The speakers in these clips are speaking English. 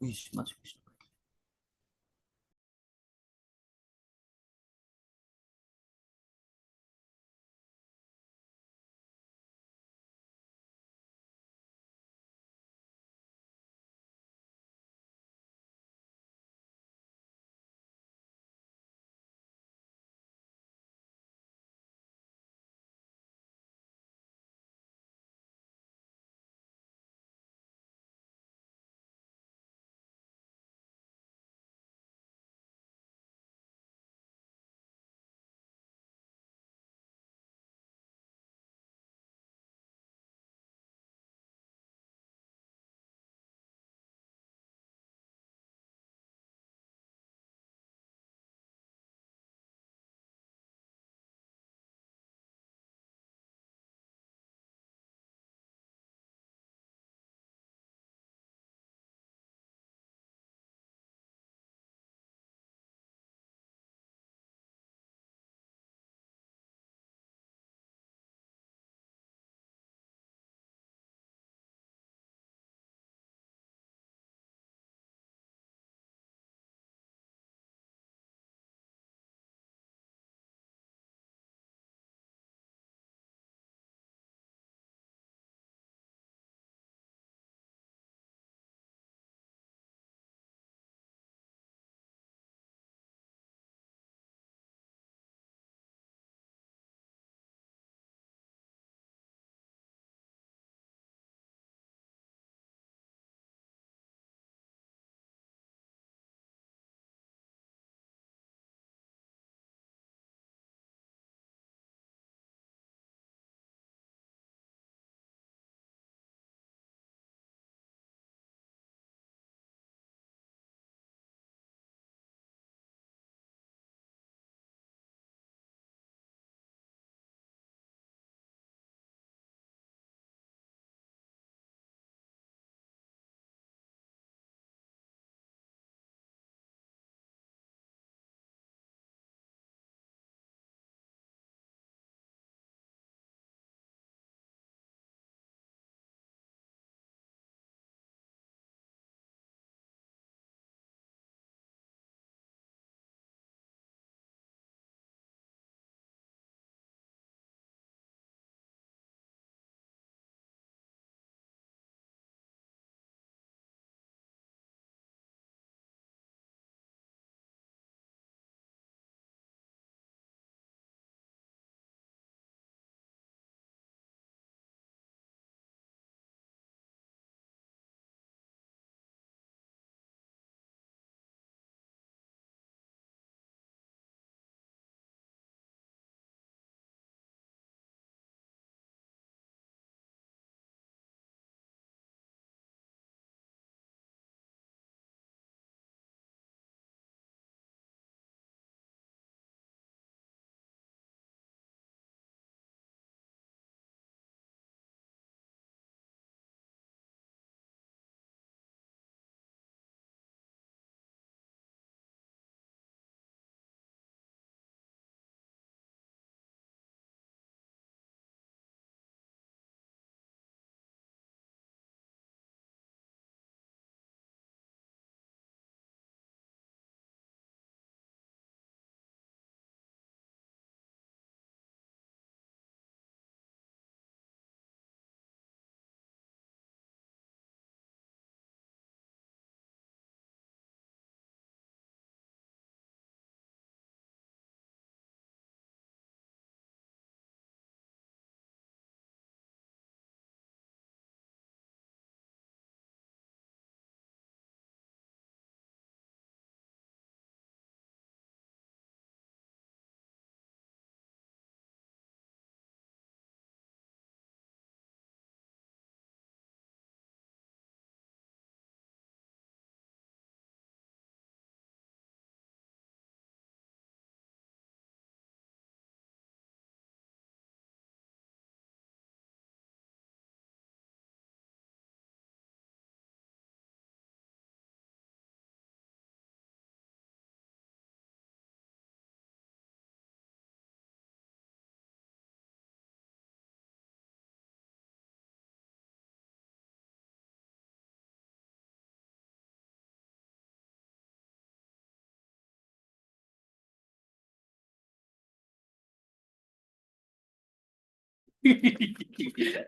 Ixi, mas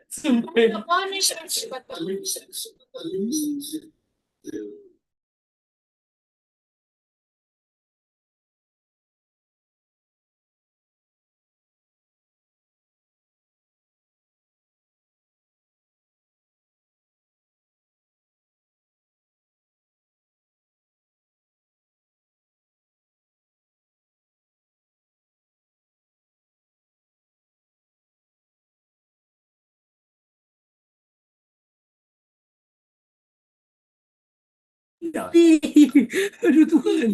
Sumpah. Aduh Tuhan.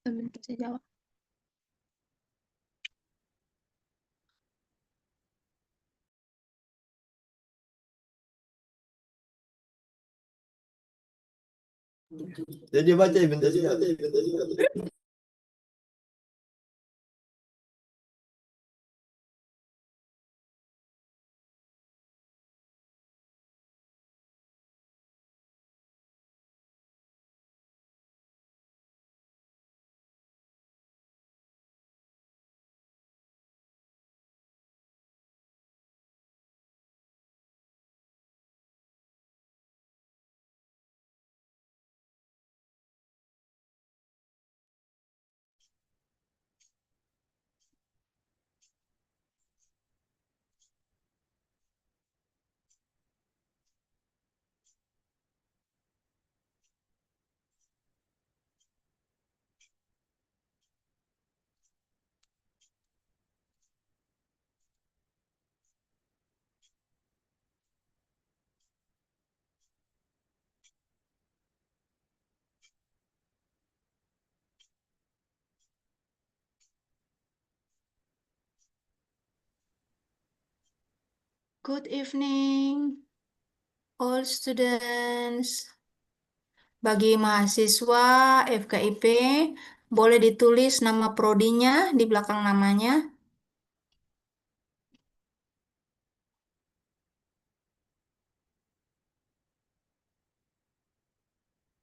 Belum bisa jawab. Jadi baca bentar sih. Good evening, all students. Bagi mahasiswa FKIP, boleh ditulis nama prodinya di belakang namanya.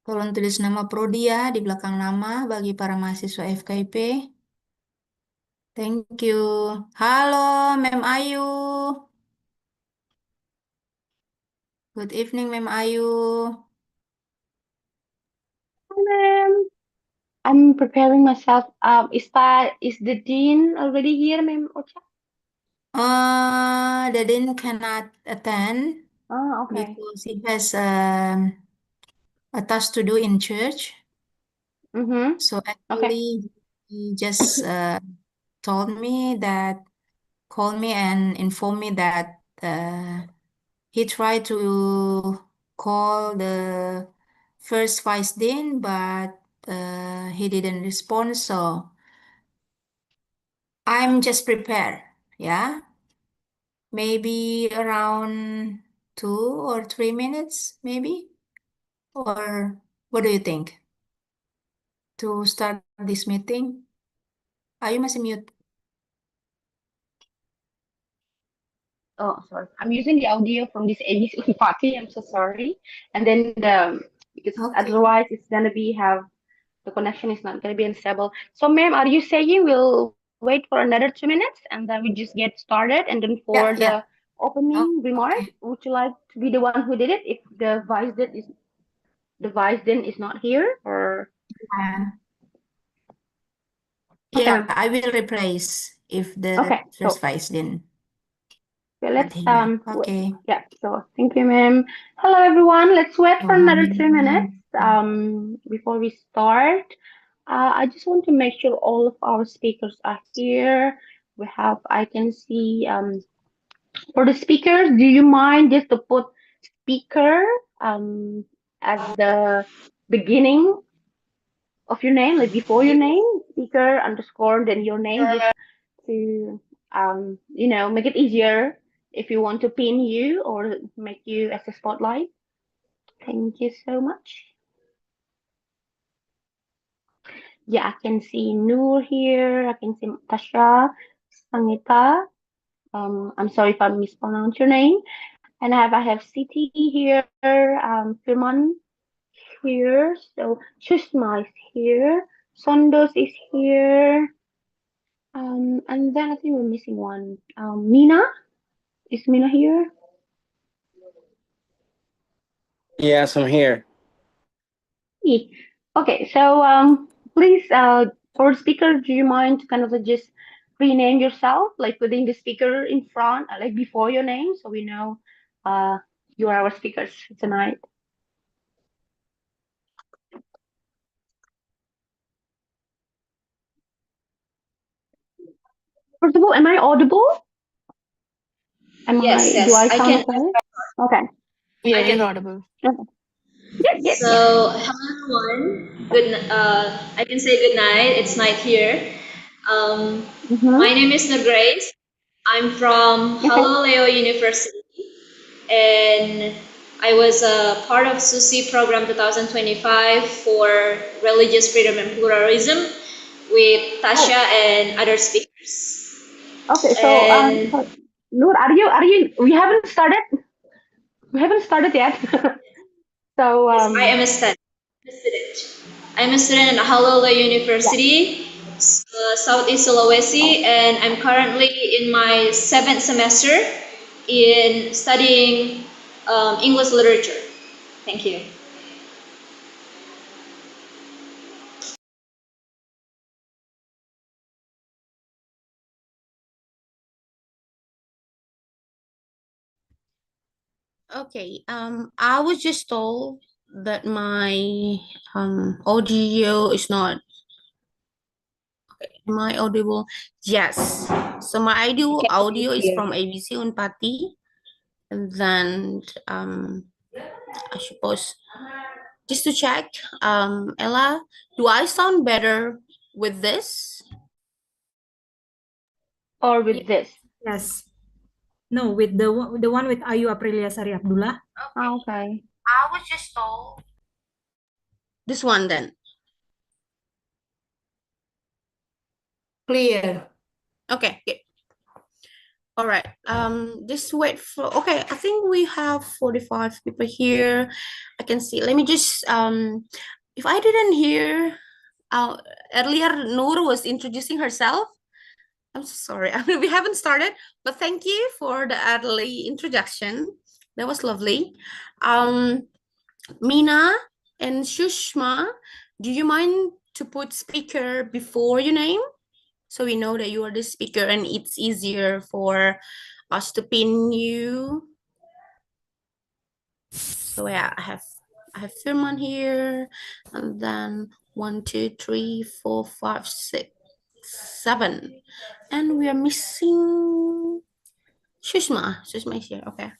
Tolong tulis nama prodi ya di belakang nama bagi para mahasiswa FKIP. Thank you. Halo, Mem Ayu. Good evening, Mem Ayu. Ma'am, I'm preparing myself. Is the dean already here, Ma'am Ocha? The dean cannot attend Oh, okay. because he has a task to do in church. Mm-hmm. So Okay. actually, he just told me that, called me and informed me that he tried to call the first vice dean, but he didn't respond. So I'm just prepared. Yeah, maybe around 2 or 3 minutes, maybe. Or what do you think? To start this meeting? Ayu masih mute. Oh, sorry. I'm using the audio from this ABC party. I'm so sorry. And then because Okay. otherwise it's gonna be have the connection is not gonna be unstable. So, ma'am, are you saying we'll wait for another 2 minutes and then we just get started? And then for Yeah, the yeah. opening remark, Okay. would you like to be the one who did it if the vice dean is not here, or Uh, okay, yeah, ma'am. I will replace if the Okay, first so vice didn't let's here. wait. Okay. Yeah, so thank you, ma'am. Hello, everyone. Let's wait for another 2 minutes Um, before we start. I just want to make sure all of our speakers are here. I can see for the speakers, do you mind just to put speaker at the beginning of your name, like before your name, speaker underscore, then your name, just to make it easier if you want to pin you or make you as a spotlight. Thank you so much. Yeah, I can see Noor here. I can see Tasha, Sangita. I'm sorry if I mispronounced your name. And I have Siti here, Firman here. So Shushma is here. Sondos is here. And then I think we're missing one. Mina, is Mina here? Yes, I'm here. Yeah. Okay, so please, for speaker, do you mind to kind of just rename yourself, like putting the speaker in front, like before your name, so we know uh, you are our speakers tonight. First of all, am I audible? Yes, Do yes, I I sound can. okay? Okay. Yeah, I you're can. audible. Okay. Good, good, yeah. So, hello everyone. I can say good night. It's night here. Mm-hmm. My name is Grace. I'm from Okay. Leo University, and I was a part of SUSI program 2025 for religious freedom and pluralism with Oh, Tasha and other speakers. okay. So, And sorry. Noor, we haven't started yet. So, yes, I am a student. I'm a student at Halolo yeah. University, Southeast Sulawesi, Oh, and I'm currently in my 7th semester in studying English literature. Thank you. Okay. I was just told that my audio is not. Am I audible? Yes. So my audio is from ABC Unpati, and then I suppose just to check, Ella, do I sound better with this? or with this. Yes. No, with the one with Ayu Aprilia Sari Abdullah. Okay. I was just told this one then. Clear. Okay, good. All right. Just wait for. Okay, I think we have 45 people here. I can see. Let me just if I didn't hear earlier, Noor was introducing herself. I'm so sorry. I mean, we haven't started, but thank you for the early introduction. That was lovely. Mina and Shushma, do you mind to put speaker before your name? So we know that you are the speaker and it's easier for us to pin you. So yeah, I have Firman here, and then 1, 2, 3, 4, 5, 6, 7. And we are missing Shushma. Shushma is here, okay.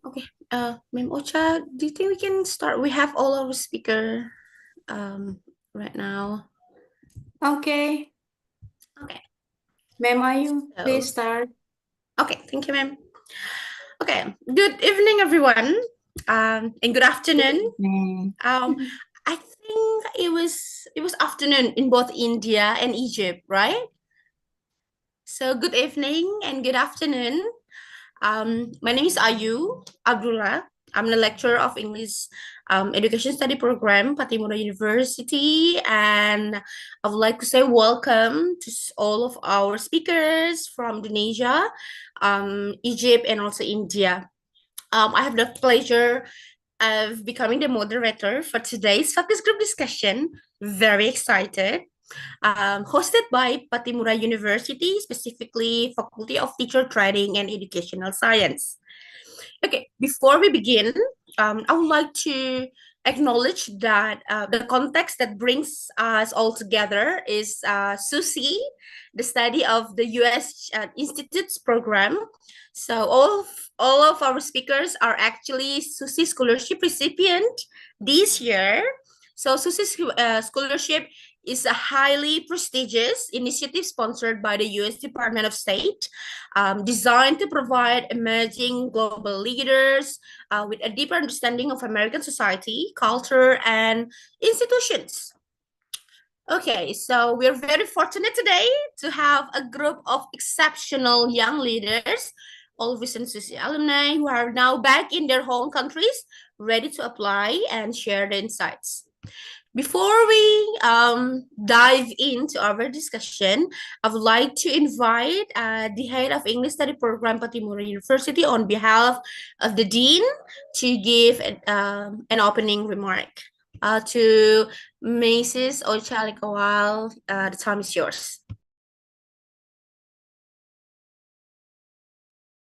Okay, Ma'am Ocha, do you think we can start? We have all our speaker right now. Okay. Okay. Ma'am Ayu, So- please start. Okay, thank you, ma'am. Okay, good evening, everyone, and good afternoon. I think it was afternoon in both India and Egypt, right? So good evening and good afternoon. My name is Ayu Abdullah. I'm the lecturer of English Education Study Program, Patimura University, and I would like to say welcome to all of our speakers from Indonesia, Egypt, and also India. I have the pleasure of becoming the moderator for today's focus group discussion. Very excited. Hosted by Patimura University, specifically Faculty of Teacher Training and Educational Science. Okay, before we begin, I would like to acknowledge that the context that brings us all together is SUSI, the study of the U.S. Institute's program. So all of our speakers are actually SUSI scholarship recipient this year. So SUSI scholarship is a highly prestigious initiative sponsored by the U.S. Department of State, designed to provide emerging global leaders with a deeper understanding of American society, culture, and institutions. Okay, so we're very fortunate today to have a group of exceptional young leaders, all recent SUSI alumni who are now back in their home countries, ready to apply and share their insights. Before we dive into our discussion, I would like to invite the head of English Study Program Patimura University on behalf of the Dean to give an opening remark. To Mrs. Ochalikawal, the time is yours.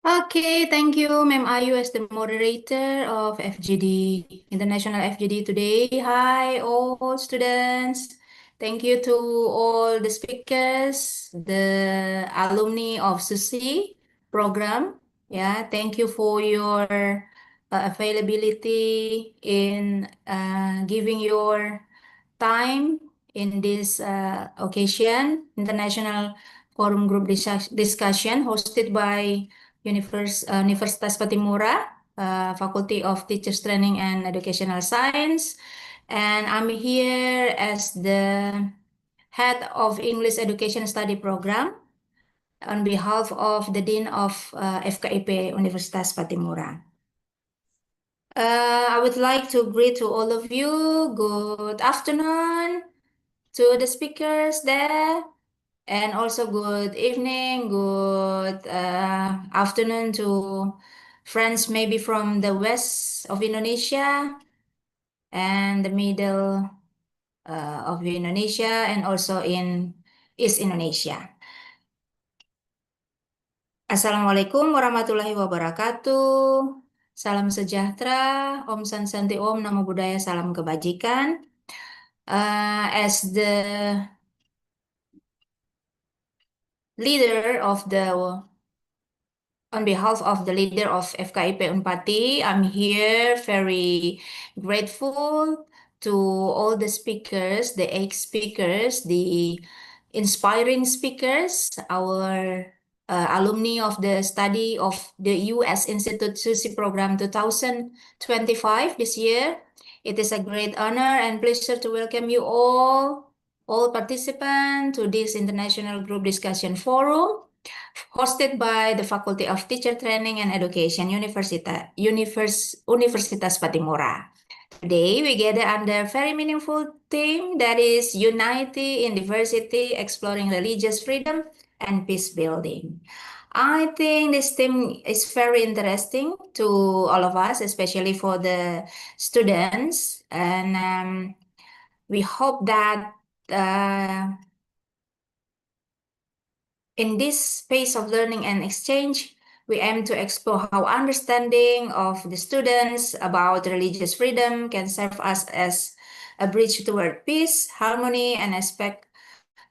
Okay, thank you, Ma'am Ayu, as the moderator of FGD, International FGD today. Hi, all students. Thank you to all the speakers, the alumni of SUSI program. Yeah, thank you for your availability in giving your time in this occasion, International Forum Group discussion hosted by Universitas Patimura, Faculty of Teachers Training and Educational Science. And I'm here as the head of English Education Study Program on behalf of the Dean of FKIP Universitas Patimura. I would like to greet to all of you. Good afternoon to the speakers there. And also good evening, good afternoon to friends maybe from the west of Indonesia and the middle of Indonesia and also in East Indonesia. Assalamualaikum warahmatullahi wabarakatuh. Salam sejahtera, Om Santi Om, Namo Buddhaya, salam kebajikan. as the leader of the on behalf of the leader of FKIP Unpati, I'm here very grateful to all the speakers, the ex-speakers, the inspiring speakers, our alumni of the study of the U.S. Institute SUSI Program 2025 this year. It is a great honor and pleasure to welcome you all participants to this International Group Discussion Forum hosted by the Faculty of Teacher Training and Education, Universitas Patimura. Today, we gather under a very meaningful theme that is Unity in Diversity, Exploring Religious Freedom and Peace Building. I think this theme is very interesting to all of us, especially for the students. And we hope that in this space of learning and exchange, we aim to explore how understanding of the students about religious freedom can serve us as a bridge toward peace, harmony, and respect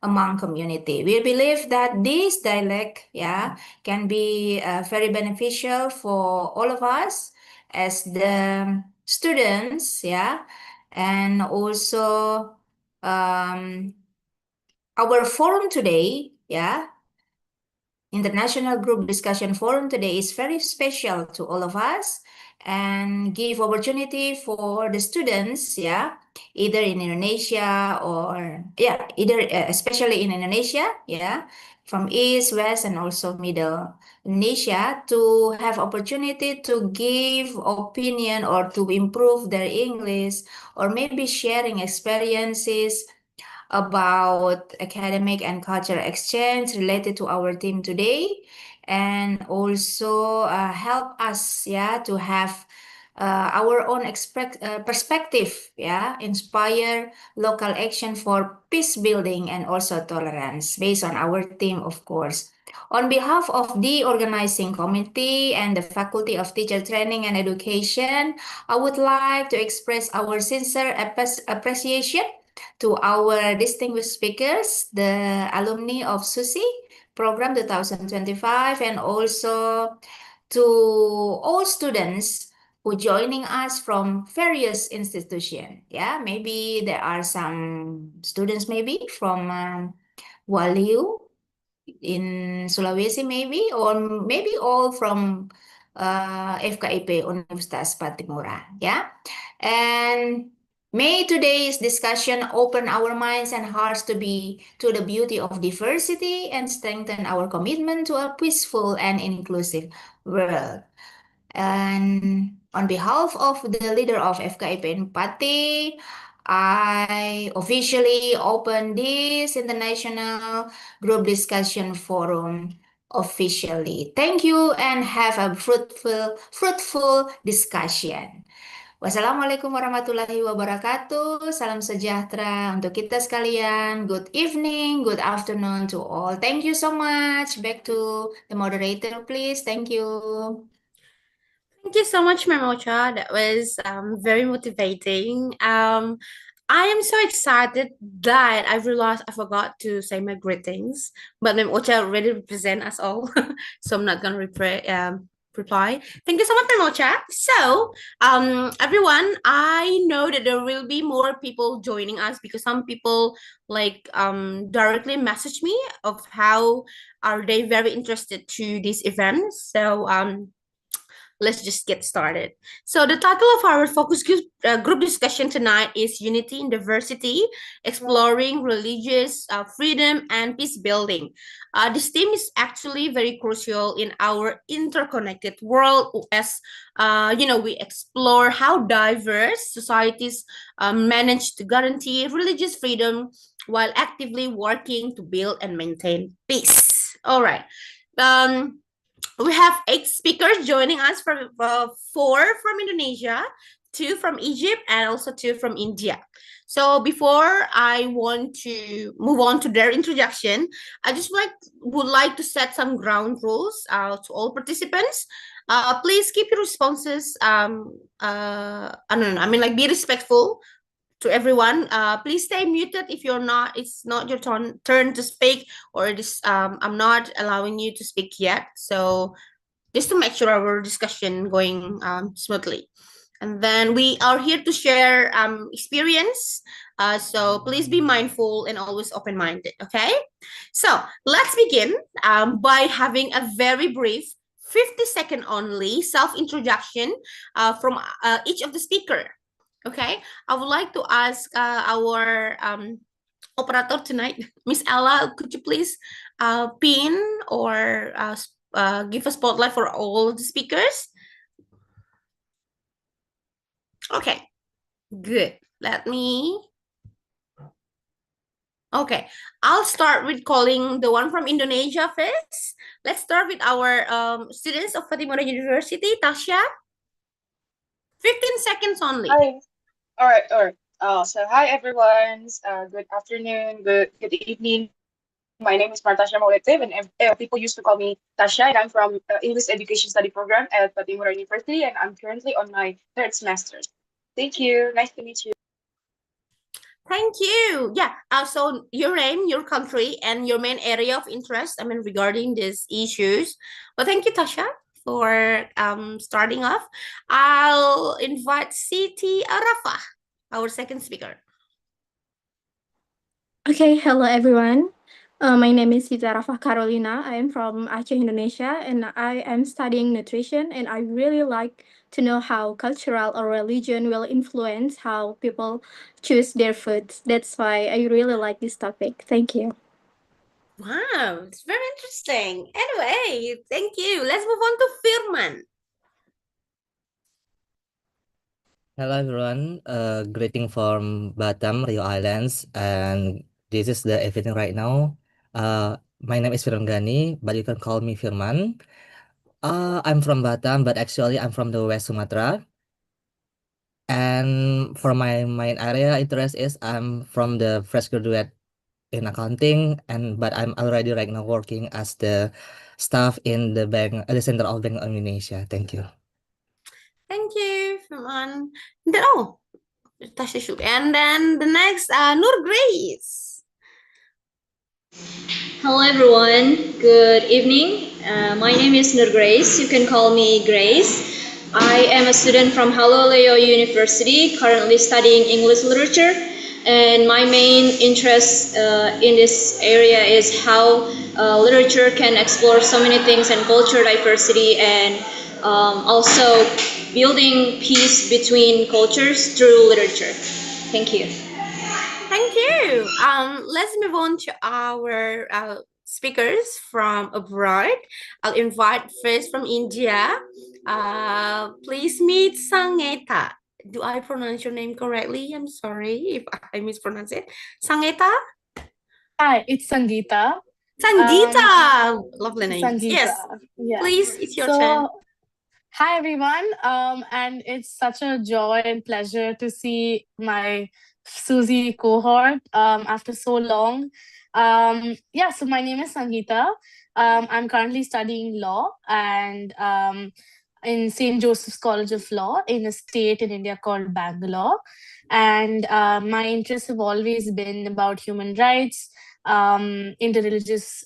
among community. We believe that this dialogue, can be very beneficial for all of us as the students, and also our forum today, International Group Discussion Forum today is very special to all of us and give opportunity for the students, either in Indonesia or, especially in Indonesia, from East, West, and also Middle Indonesia to have opportunity to give opinion or to improve their English or maybe sharing experiences about academic and cultural exchange related to our theme today, and also help us to have our own perspective, inspire local action for peace building and also tolerance based on our theme, of course. On behalf of the organizing committee and the Faculty of Teacher Training and Education, I would like to express our sincere appreciation to our distinguished speakers, the alumni of SUSI Program 2025, and also to all students who joining us from various institutions. Maybe there are some students maybe from Waliu in Sulawesi maybe, or maybe all from FKIP Universitas Patimura. And may today's discussion open our minds and hearts to the beauty of diversity and strengthen our commitment to a peaceful and inclusive world. And on behalf of the leader of FKIP Pati, I officially open this International Group Discussion Forum officially. Thank you and have a fruitful discussion. Wassalamualaikum warahmatullahi wabarakatuh. Salam sejahtera untuk kita sekalian. Good evening, good afternoon to all. Thank you so much. Back to the moderator, please. Thank you. Thank you so much, Memocha. That was very motivating. I am so excited that I realized I forgot to say my greetings, but Memocha already represent us all, so I'm not gonna reply. Thank you so much, Memocha. So, everyone, I know that there will be more people joining us because some people directly message me of how are they very interested to this event. So let's just get started. So the title of our focus group discussion tonight is Unity in Diversity, Exploring Religious Freedom and Peace Building. This theme is actually very crucial in our interconnected world as, we explore how diverse societies manage to guarantee religious freedom while actively working to build and maintain peace. All right. We have 8 speakers joining us from 4 from Indonesia, 2 from Egypt, and also 2 from India. So before I want to move on to their introduction, I just would like to set some ground rules to all participants. Please keep your responses. Be respectful to everyone, please stay muted if you're not, it's not your turn to speak, or I'm not allowing you to speak yet. So just to make sure our discussion going smoothly. And then we are here to share experience. So please be mindful and always open-minded, okay? So let's begin by having a very brief 50-second only self-introduction from each of the speaker. Okay, I would like to ask our operator tonight, Miss Ella, could you please pin or give a spotlight for all the speakers? Okay, good. Let me. Okay, I'll start with calling the one from Indonesia first. Let's start with our students of Fatimura University, Tasha. 15 seconds only. Hi. All right. So hi everyone. Good afternoon. Good evening. My name is Martasha Mauletev, and people used to call me Tasha, and I'm from English Education Study Program at Fatimura University, and I'm currently on my 3rd semester. Thank you. Nice to meet you. Thank you. Yeah. So your name, your country, and your main area of interest, I mean, regarding these issues. Well, thank you, Tasha, for starting off. I'll invite Siti Arafah, our second speaker. Okay, hello everyone. My name is Siti Arafah Carolina. I am from Aceh, Indonesia, and I am studying nutrition. And I really like to know how cultural or religion will influence how people choose their foods. That's why I really like this topic. Thank you. Wow, it's very interesting. Anyway, thank you. Let's move on to Firman. Hello everyone, greeting from Batam, Rio Islands, and this is the evening right now. My name is Firman Gani, but you can call me Firman. I'm from Batam, but actually I'm from the West Sumatra. And for my main area interest is I'm from the fresh graduate in accounting, but I'm already right now working as the staff in the bank, the Center of Bank of Indonesia. Thank you. Thank you, Firman. Tasha shoot. And then the next, Nur Grace. Hello everyone, good evening. My name is Nur Grace. You can call me Grace. I am a student from Haloleo University, currently studying English literature. And my main interest in this area is how literature can explore so many things and culture diversity, and also building peace between cultures through literature. Thank you. Thank you. Let's move on to our speakers from abroad. I'll invite first from India. Please meet Sangeta. Do I pronounce your name correctly? I'm sorry if I mispronounce it. Sangeta? Hi, it's Sangeeta. Sangeeta! Lovely name. Sangeeta. Yes. Yeah. Please, it's your turn. Hi everyone. And it's such a joy and pleasure to see my Susie cohort after so long. So my name is Sangeeta. I'm currently studying law and in St. Joseph's College of Law in a state in India called Bangalore. And my interests have always been about human rights, interreligious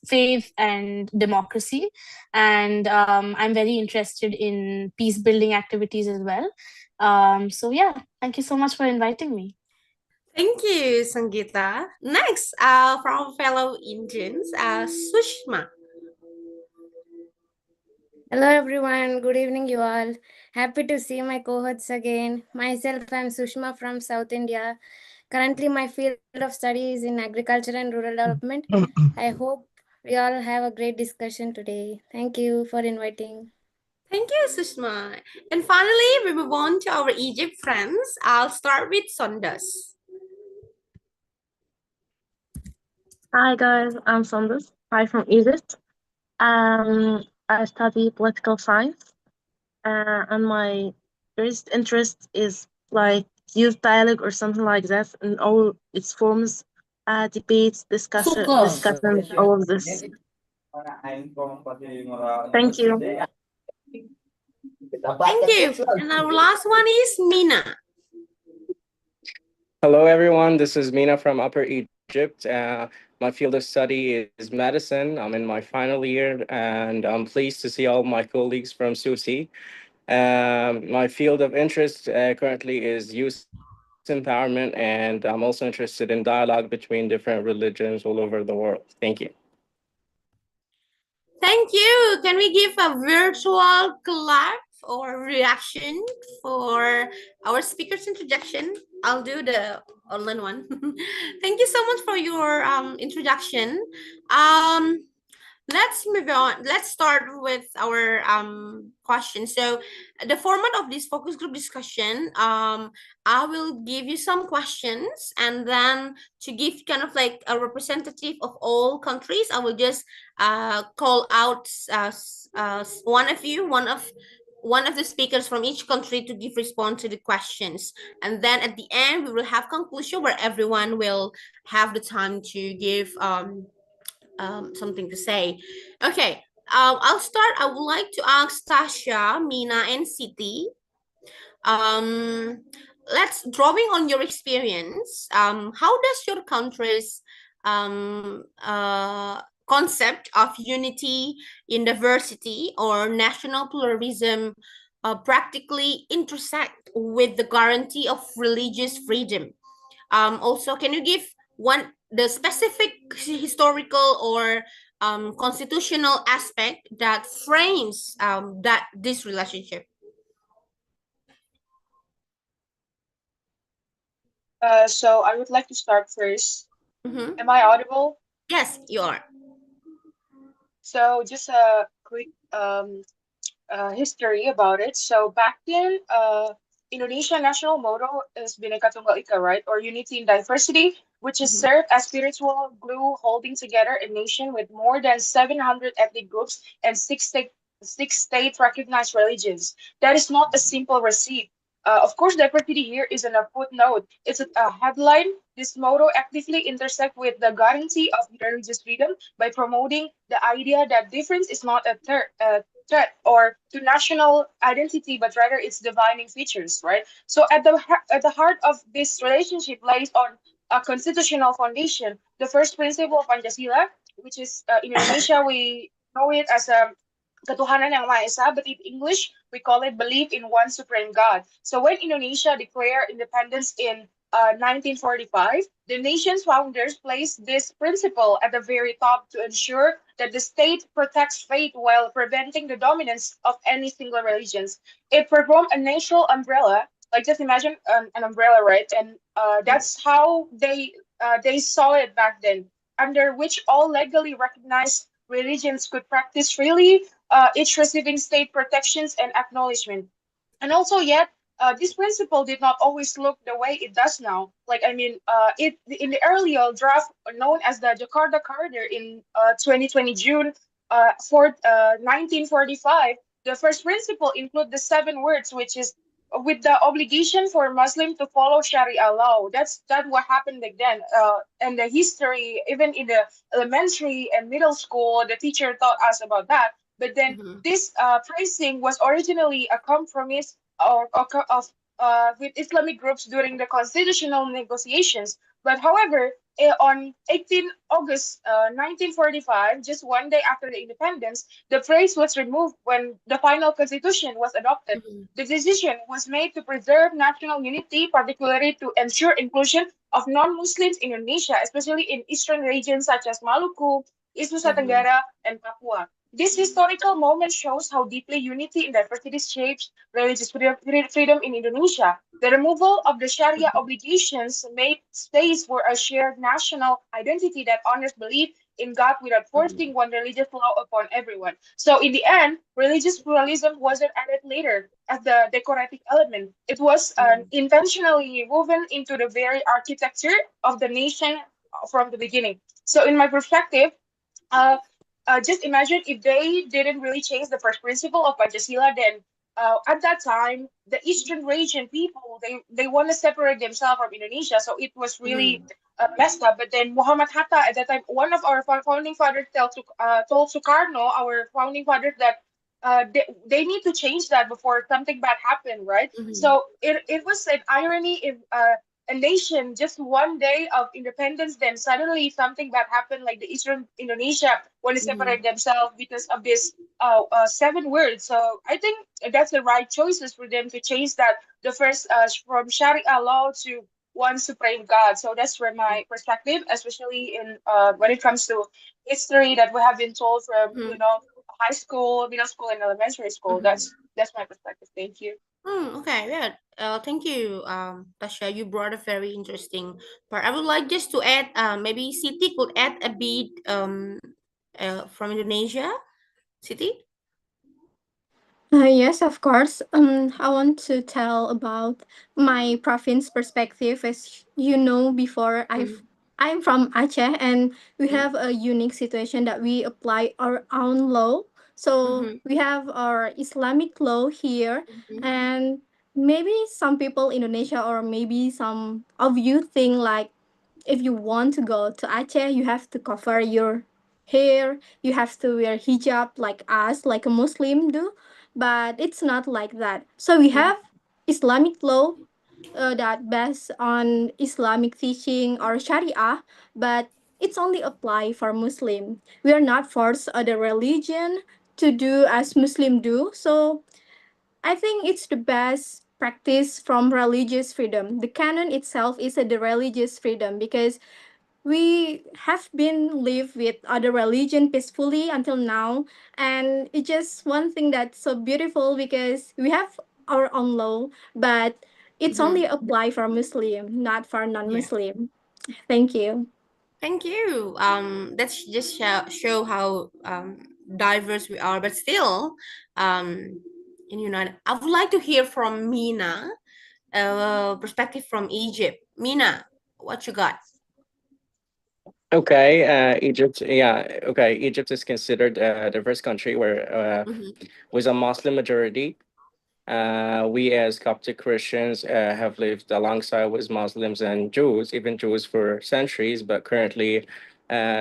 faith and democracy. And I'm very interested in peace building activities as well. Thank you so much for inviting me. Thank you, Sangeeta. Next, from fellow Indians, Sushma. Hello everyone, good evening you all. Happy to see my cohorts again. Myself, I'm Sushma from South India. Currently, my field of study is in agriculture and rural development. I hope we all have a great discussion today. Thank you for inviting. Thank you, Sushma. And finally, we move on to our Egypt friends. I'll start with Sondas. Hi guys, I'm Sondas. I'm from Egypt. I study political science, and my first interest is like youth dialogue or something like that, in all its forms, debates, discussion, all of this. Thank you. Thank you. And our last one is Mina. Hello, everyone. This is Mina from Upper Egypt. My field of study is medicine. I'm in my final year, and I'm pleased to see all my colleagues from SUSI. My field of interest currently is youth empowerment, and I'm also interested in dialogue between different religions all over the world. Thank you. Thank you. Can we give a virtual clap or reaction for our speaker's introduction? I'll do the online one. Thank you so much for your introduction. Um, let's move on. Let's start with our question. So the format of this focus group discussion, I will give you some questions, and then to give kind of like a representative of all countries, I will just call out one of you, one of the speakers from each country to give response to the questions, and then at the end we will have conclusion where everyone will have the time to give something to say. Okay, I'll start. I would like to ask Tasha, Mina, and Siti. Um, let's drawing on your experience. How does your country's concept of unity in diversity or national pluralism practically intersect with the guarantee of religious freedom? Also, can you give one the specific historical or constitutional aspect that frames that this relationship? So I would like to start first. Mm-hmm. Am I audible? Yes, you are. So just a quick history about it. So back then, Indonesia national motto is Bhinneka Tunggal Ika, right? Or unity in diversity, which is Mm-hmm. served as spiritual glue holding together a nation with more than 700 ethnic groups and six state recognized religions. That is not a simple receipt. Of course, diversity here is in a footnote. It's a headline. This motto actively intersect with the guarantee of religious freedom by promoting the idea that difference is not threat or to national identity, but rather its defining features, right? So at the heart of this relationship lies on a constitutional foundation. The first principle of Pancasila, which is in Indonesia we know it as a Ketuhanan Yang Maha Esa, but in English we call it belief in one supreme God. So when Indonesia declared independence in 1945, the nation's founders placed this principle at the very top to ensure that the state protects faith while preventing the dominance of any single religions. It performed a national umbrella, like just imagine an umbrella, right? And that's how they saw it back then, under which all legally recognized religions could practice freely, each receiving state protections and acknowledgement. And also, yet this principle did not always look the way it does now. Like I mean, it in the earlier draft known as the Jakarta Charter in 2020 June for 1945, the first principle include the seven words, which is with the obligation for Muslim to follow Sharia law. That what happened back then. And the history, even in the elementary and middle school, the teacher taught us about that. But then Mm-hmm. this phrasing was originally a compromise of with Islamic groups during the constitutional negotiations. But however, on 18 August 1945, just one day after the independence, the phrase was removed when the final constitution was adopted. Mm-hmm. The decision was made to preserve national unity, particularly to ensure inclusion of non-Muslims in Indonesia, especially in eastern regions such as Maluku, East Nusa Mm-hmm. Tenggara, and Papua. This historical moment shows how deeply unity in diversity shapes religious freedom in Indonesia. The removal of the Sharia obligations made space for a shared national identity that honors belief in God without forcing one religious law upon everyone. So, in the end, religious pluralism wasn't added later as the decorative element. It was intentionally woven into the very architecture of the nation from the beginning. So, in my perspective, uh, just imagine if they didn't really change the first principle of Pancasila, then at that time, the Eastern region people, they want to separate themselves from Indonesia. So it was really messed up. But then Muhammad Hatta, at that time, one of our founding fathers told Sukarno, our founding fathers, that they need to change that before something bad happened, right? Mm-hmm. So it was an irony if a nation, just one day of independence, then suddenly something bad happened, like the Eastern Indonesia want to separate themselves because of this 7 words. So I think that's the right choices for them to change that, the first from Sharia law to one supreme God. So that's from my perspective, especially in when it comes to history that we have been told from high school, middle school, and elementary school. That's my perspective. Thank you. Okay, yeah. Thank you, Tasha. You brought a very interesting part. I would like just to add, maybe Siti could add a bit from Indonesia. Siti? Yes, of course. I want to tell about my province perspective. As you know, before I'm from Aceh, and we have a unique situation that we apply our own law. So we have our Islamic law here, and maybe some people in Indonesia, or maybe some of you think like, if you want to go to Aceh, you have to cover your hair, you have to wear hijab like us, like a Muslim do, but it's not like that. So we have Islamic law that based on Islamic teaching or Sharia, but it's only apply for Muslim. We are not forced other religion to do as Muslim do. So I think it's the best practice from religious freedom. The canon itself is the religious freedom, because we have been live with other religion peacefully until now, and it's just one thing that's so beautiful, because we have our own law, but it's only apply for Muslim, not for non-Muslim. Thank you. Thank you. That's just show how diverse we are, but still, in United. I would like to hear from Mina, perspective from Egypt. Mina, what you got? Okay, Egypt. Yeah, okay. Egypt is considered a diverse country where with a Muslim majority. We as Coptic Christians have lived alongside with Muslims and Jews, even Jews for centuries. But currently,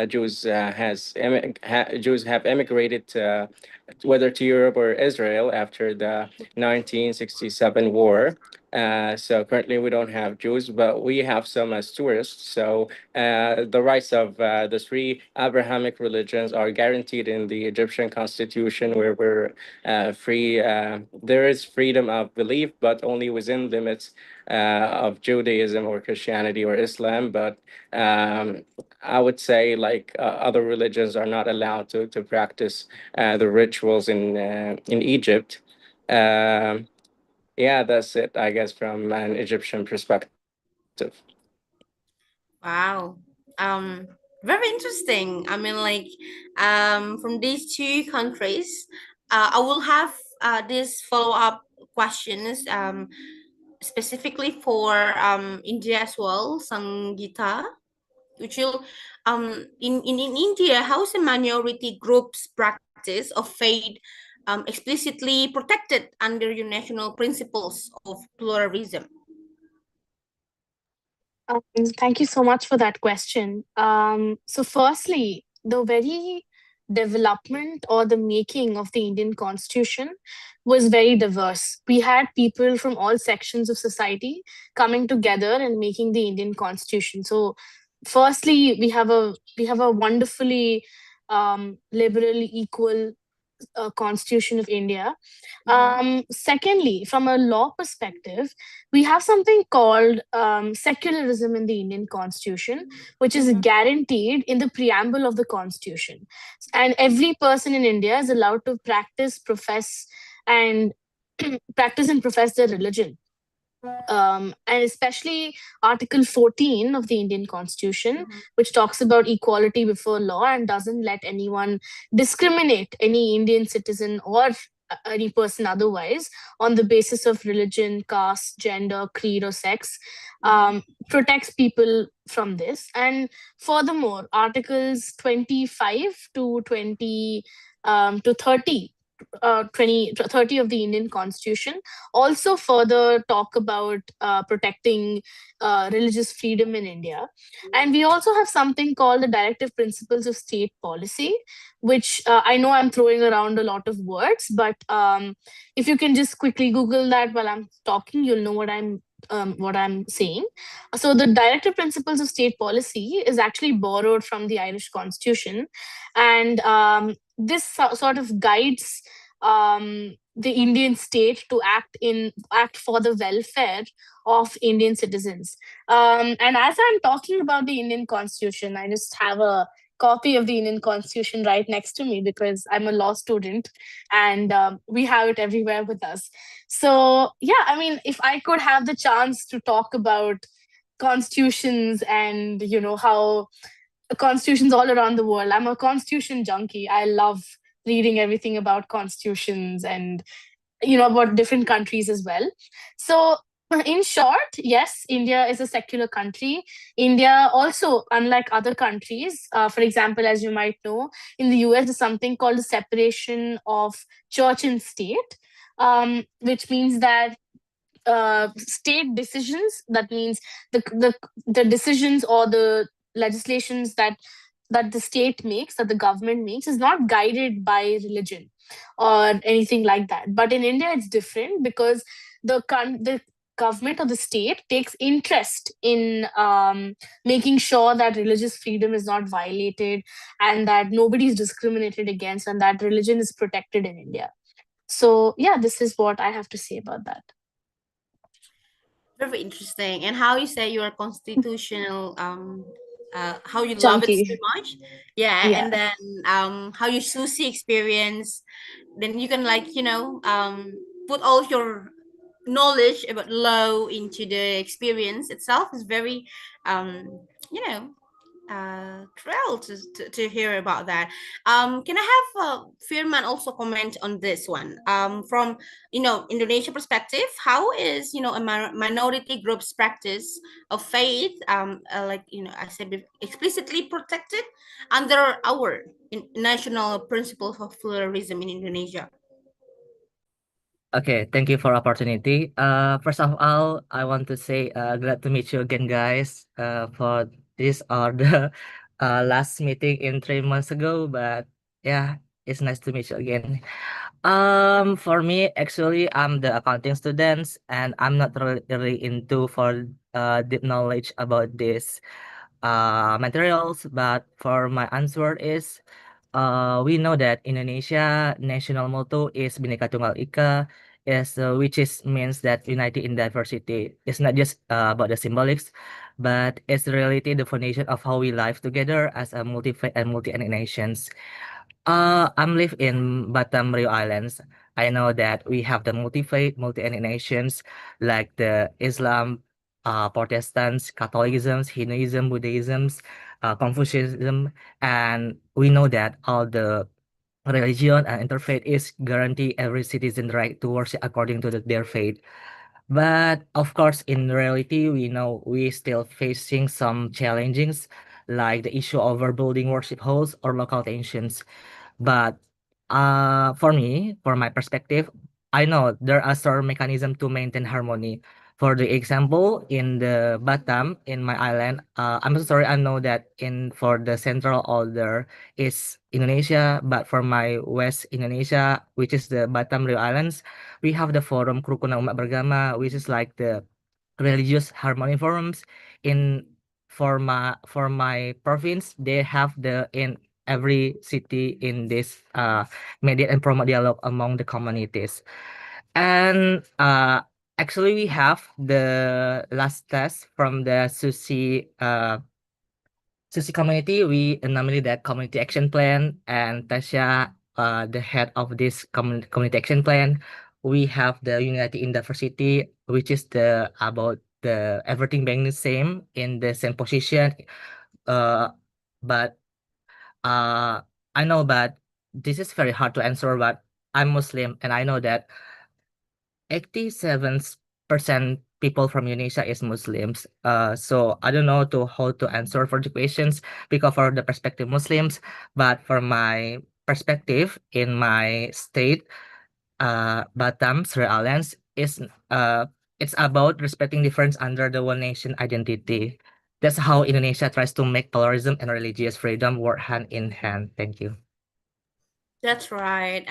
Jews have emigrated whether to Europe or Israel after the 1967 war. So currently we don't have Jews, but we have some as tourists. So the rights of the three Abrahamic religions are guaranteed in the Egyptian constitution, where we're free. There is freedom of belief, but only within limits of Judaism or Christianity or Islam. But I would say like other religions are not allowed to practice the rituals in Egypt. Um, yeah, that's it, I guess, from an Egyptian perspective. Wow. Very interesting. I mean, like, from these two countries, I will have this follow-up questions, specifically for India as well, Sangeeta, which will, in India, how is a minority group's practice of faith explicitly protected under your national principles of pluralism? Thank you so much for that question. So, firstly, the very development or the making of the Indian Constitution was very diverse. We had people from all sections of society coming together and making the Indian Constitution. So, firstly, we have a wonderfully liberal, equal Constitution of India. Secondly, from a law perspective, we have something called secularism in the Indian Constitution, which is guaranteed in the preamble of the Constitution. And every person in India is allowed to practice, profess, and practice and profess their religion. And especially Article 14 of the Indian Constitution, which talks about equality before law and doesn't let anyone discriminate any Indian citizen or any person otherwise on the basis of religion, caste, gender, creed, or sex, protects people from this. And furthermore, Articles 25 to 20 to 30 30 of the Indian Constitution also further talk about protecting religious freedom in India. And we also have something called the Directive Principles of State Policy, which I know I'm throwing around a lot of words, but if you can just quickly Google that while I'm talking, you'll know what I'm what I'm saying. So the directive principles of state policy is actually borrowed from the Irish Constitution, and this sort of guides the Indian state to act for the welfare of Indian citizens. And as I'm talking about the Indian Constitution, I just have a copy of the Indian Constitution right next to me because I'm a law student, and we have it everywhere with us. So, yeah, I mean, if I could have the chance to talk about constitutions and, how constitutions all around the world, I'm a constitution junkie. I love reading everything about constitutions and, about different countries as well. So, in short, yes, India is a secular country. India also, unlike other countries, for example, as you might know, in the US, there's something called the separation of church and state, which means that state decisions, that means the decisions or the legislations that the state makes, that the government makes, is not guided by religion or anything like that. But in India, it's different because the government or the state takes interest in making sure that religious freedom is not violated and that nobody is discriminated against and that religion is protected in India. So, yeah, this is what I have to say about that. Very interesting. And how you say you are constitutional, how you love it so Junkie. much. Yeah. Yeah. And then how you Susie experience, then you can like, put all of your knowledge about law into the experience itself is very you know thrilled to hear about that. Can I have Firman also comment on this one? From Indonesia perspective, how is a minority group's practice of faith like I said explicitly protected under our national principles of pluralism in Indonesia? Okay, thank you for opportunity. First of all, I want to say glad to meet you again, guys. For this or the last meeting in 3 months ago, but yeah, it's nice to meet you again. For me, actually, I'm the accounting students, and I'm not really into for deep knowledge about this materials. But for my answer is, we know that Indonesia national motto is Bhinneka Tunggal Ika, which is means that unity in diversity. It's not just about the symbolics, but it's really the foundation of how we live together as a multi-faith and multi-ethnic nations. I'm live in Batam, Rio Islands. I know that we have the multi-faith, multi-ethnic nations like the Islam, Protestants, Catholicism, Hinduism, Buddhism, Confucianism, and we know that all the religion and interfaith is guarantee every citizen right to worship according to their faith. But of course, in reality, we know we still facing some challenges like the issue of overbuilding worship halls or local tensions. But for me, for my perspective, I know there are certain mechanism to maintain harmony. For the example, in the Batam, in my island, I'm so sorry, I know that in for the central order is Indonesia, but for my West Indonesia, which is the Batam Rio Islands, we have the Forum Kerukunan Umat Beragama, which is like the religious harmony forums. In for my province, they have the in every city in this mediate and promote dialogue among the communities. And actually we have the last test from the Susi community. We nominated that community action plan, and Tasha, the head of this community action plan. We have the unity in diversity, which is the about the everything being the same in the same position. But I know, but this is very hard to answer. But I'm Muslim, and I know that 87% people from Indonesia is Muslims. So I don't know to how to answer for the questions because for the perspective Muslims, but for my perspective in my state, Batam, Sri Islands is it's about respecting difference under the one nation identity. That's how Indonesia tries to make pluralism and religious freedom work hand in hand. Thank you. That's right.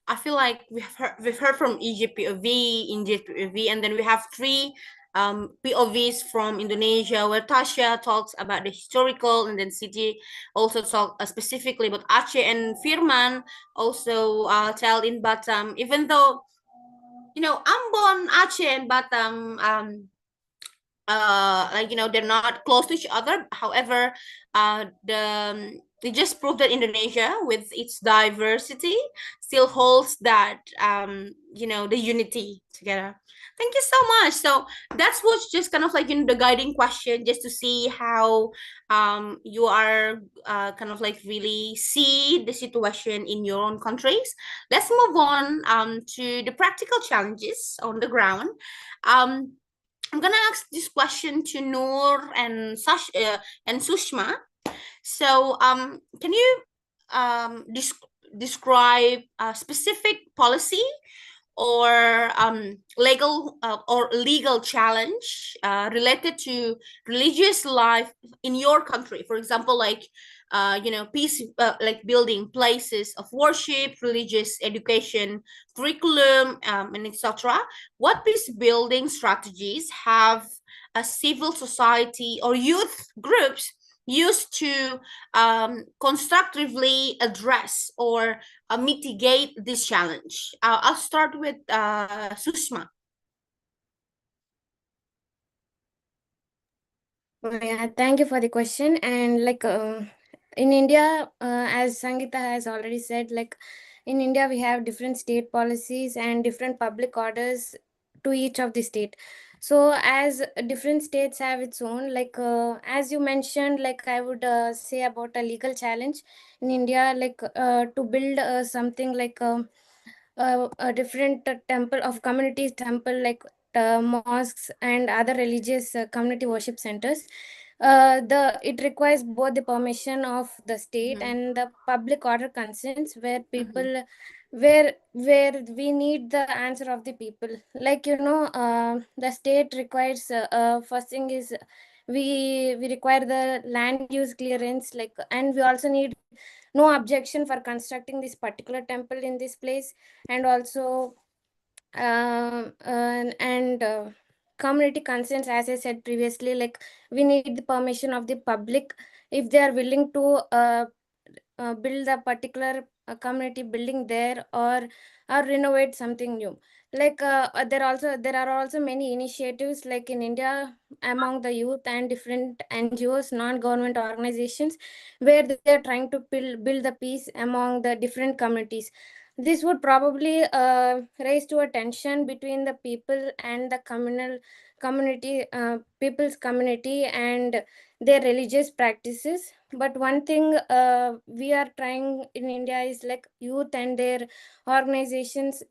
I feel like we've heard from Egypt POV, Egypt POV, and then we have three POVs from Indonesia, where Tasha talks about the historical, and then Siti also talk specifically about Aceh, and Firman also tell in Batam. Even though Ambon, Aceh, and Batam, they're not close to each other. However, they just prove that Indonesia, with its diversity, still holds that the unity together. Thank you so much. So that's what's just kind of like the guiding question, just to see how you are kind of like really see the situation in your own countries. Let's move on to the practical challenges on the ground. I'm gonna ask this question to Noor and and Sushma. So, can you describe a specific policy or legal challenge related to religious life in your country? For example, like peace, like building places of worship, religious education curriculum, and etc. What peace building strategies have a civil society or youth groups used to constructively address or mitigate this challenge? I'll start with Sushma. Yeah, thank you for the question. And like in India, as Sangeeta has already said, like in India, we have different state policies and different public orders to each of the state. So as different states have its own, like as you mentioned, like I would say about a legal challenge in India, like to build something like a different temple of community temple, like mosques and other religious community worship centers. The it requires both the permission of the state and the public order concerns, where people where we need the answer of the people. Like the state requires first thing is we require the land use clearance, like, and we also need no objection for constructing this particular temple in this place. And also community consents, as I said previously, like we need the permission of the public if they are willing to build a particular community building there, or renovate something new. Like there are also many initiatives like in India among the youth and different NGOs, non-government organizations, where they are trying to build the peace among the different communities. This would probably raise to a tension between the people and the community, people's community and their religious practices. But one thing we are trying in India is like youth and the organizations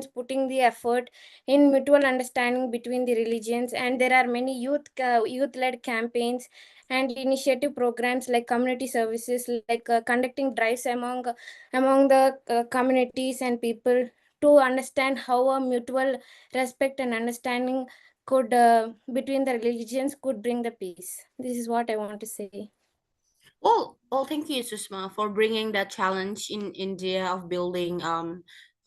putting the effort in mutual understanding between the religions. And there are many youth-led campaigns and initiative programs like community services, like conducting drives among the communities and people to understand how a mutual respect and understanding could between the religions could bring the peace. This is what I want to say. Well, thank you, Sushma, for bringing that challenge in India of building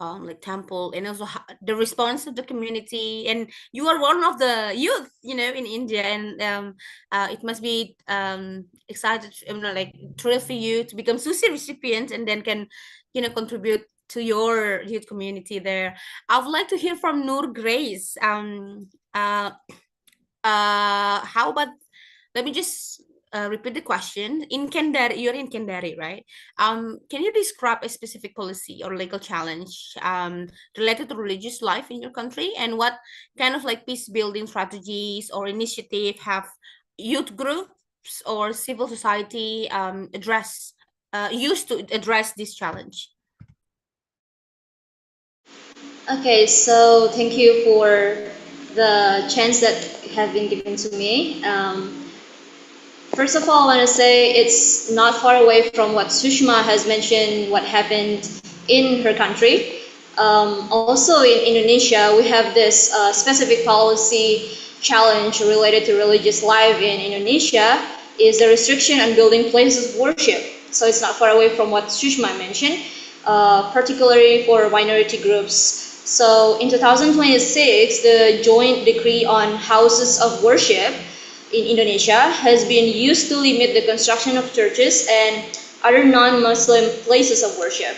like temple, and also the response of the community. And you are one of the youth, in India, and it must be excited, like thrilled for you to become Susi recipient, and then can, contribute to your youth community there. I would like to hear from Noor Grace. How about, let me just repeat the question. In Kendari, you're in Kendari, right? Can you describe a specific policy or legal challenge related to religious life in your country, and what kind of like peace building strategies or initiative have youth groups or civil society used to address this challenge? Okay, so thank you for the chance that have been given to me. First of all, I want to say it's not far away from what Sushma has mentioned, what happened in her country. Also in Indonesia, we have this specific policy challenge related to religious life in Indonesia is the restriction on building places of worship. So it's not far away from what Sushma mentioned, particularly for minority groups. So in 2026, the joint decree on houses of worship in Indonesia has been used to limit the construction of churches and other non-Muslim places of worship,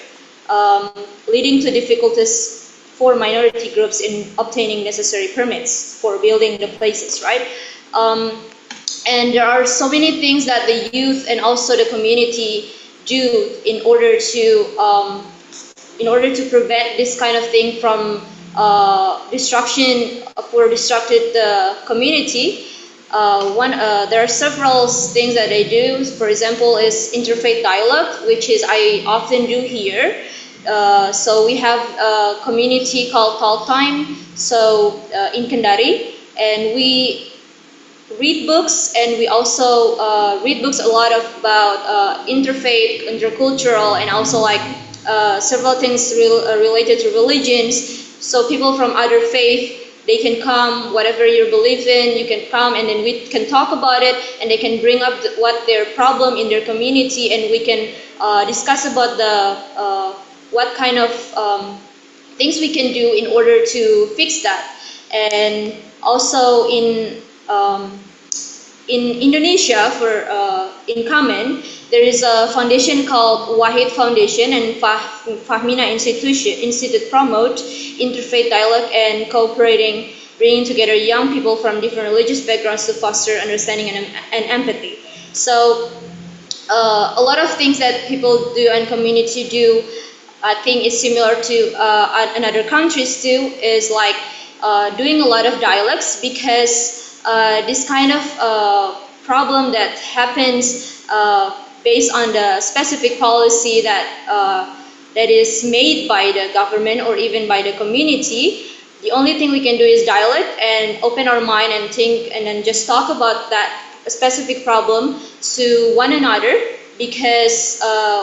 leading to difficulties for minority groups in obtaining necessary permits for building the places, right? Um, and there are so many things that the youth and also the community do in order to prevent this kind of thing from destruction for destructed the community. There are several things that they do. For example, is interfaith dialogue, which is I often do here. So we have a community called Talk Time. So in Kendari, and we read books, and we also read books a lot about interfaith, intercultural, and also like several things related to religions. So people from other faith, they can come, whatever you believe in, you can come, and then we can talk about it, and they can bring up what their problem in their community, and we can discuss about what kind of things we can do in order to fix that. And also in Indonesia, for in Kamen, there is a foundation called Wahid Foundation, and Fahmina Institute promote interfaith dialogue and cooperating, bringing together young people from different religious backgrounds to foster understanding and empathy. So a lot of things that people do and community do, I think is similar to in other countries too, is like doing a lot of dialogues, because this kind of problem that happens based on the specific policy that is made by the government or even by the community. The only thing we can do is dialogue and open our mind and think, and then just talk about that specific problem to one another, because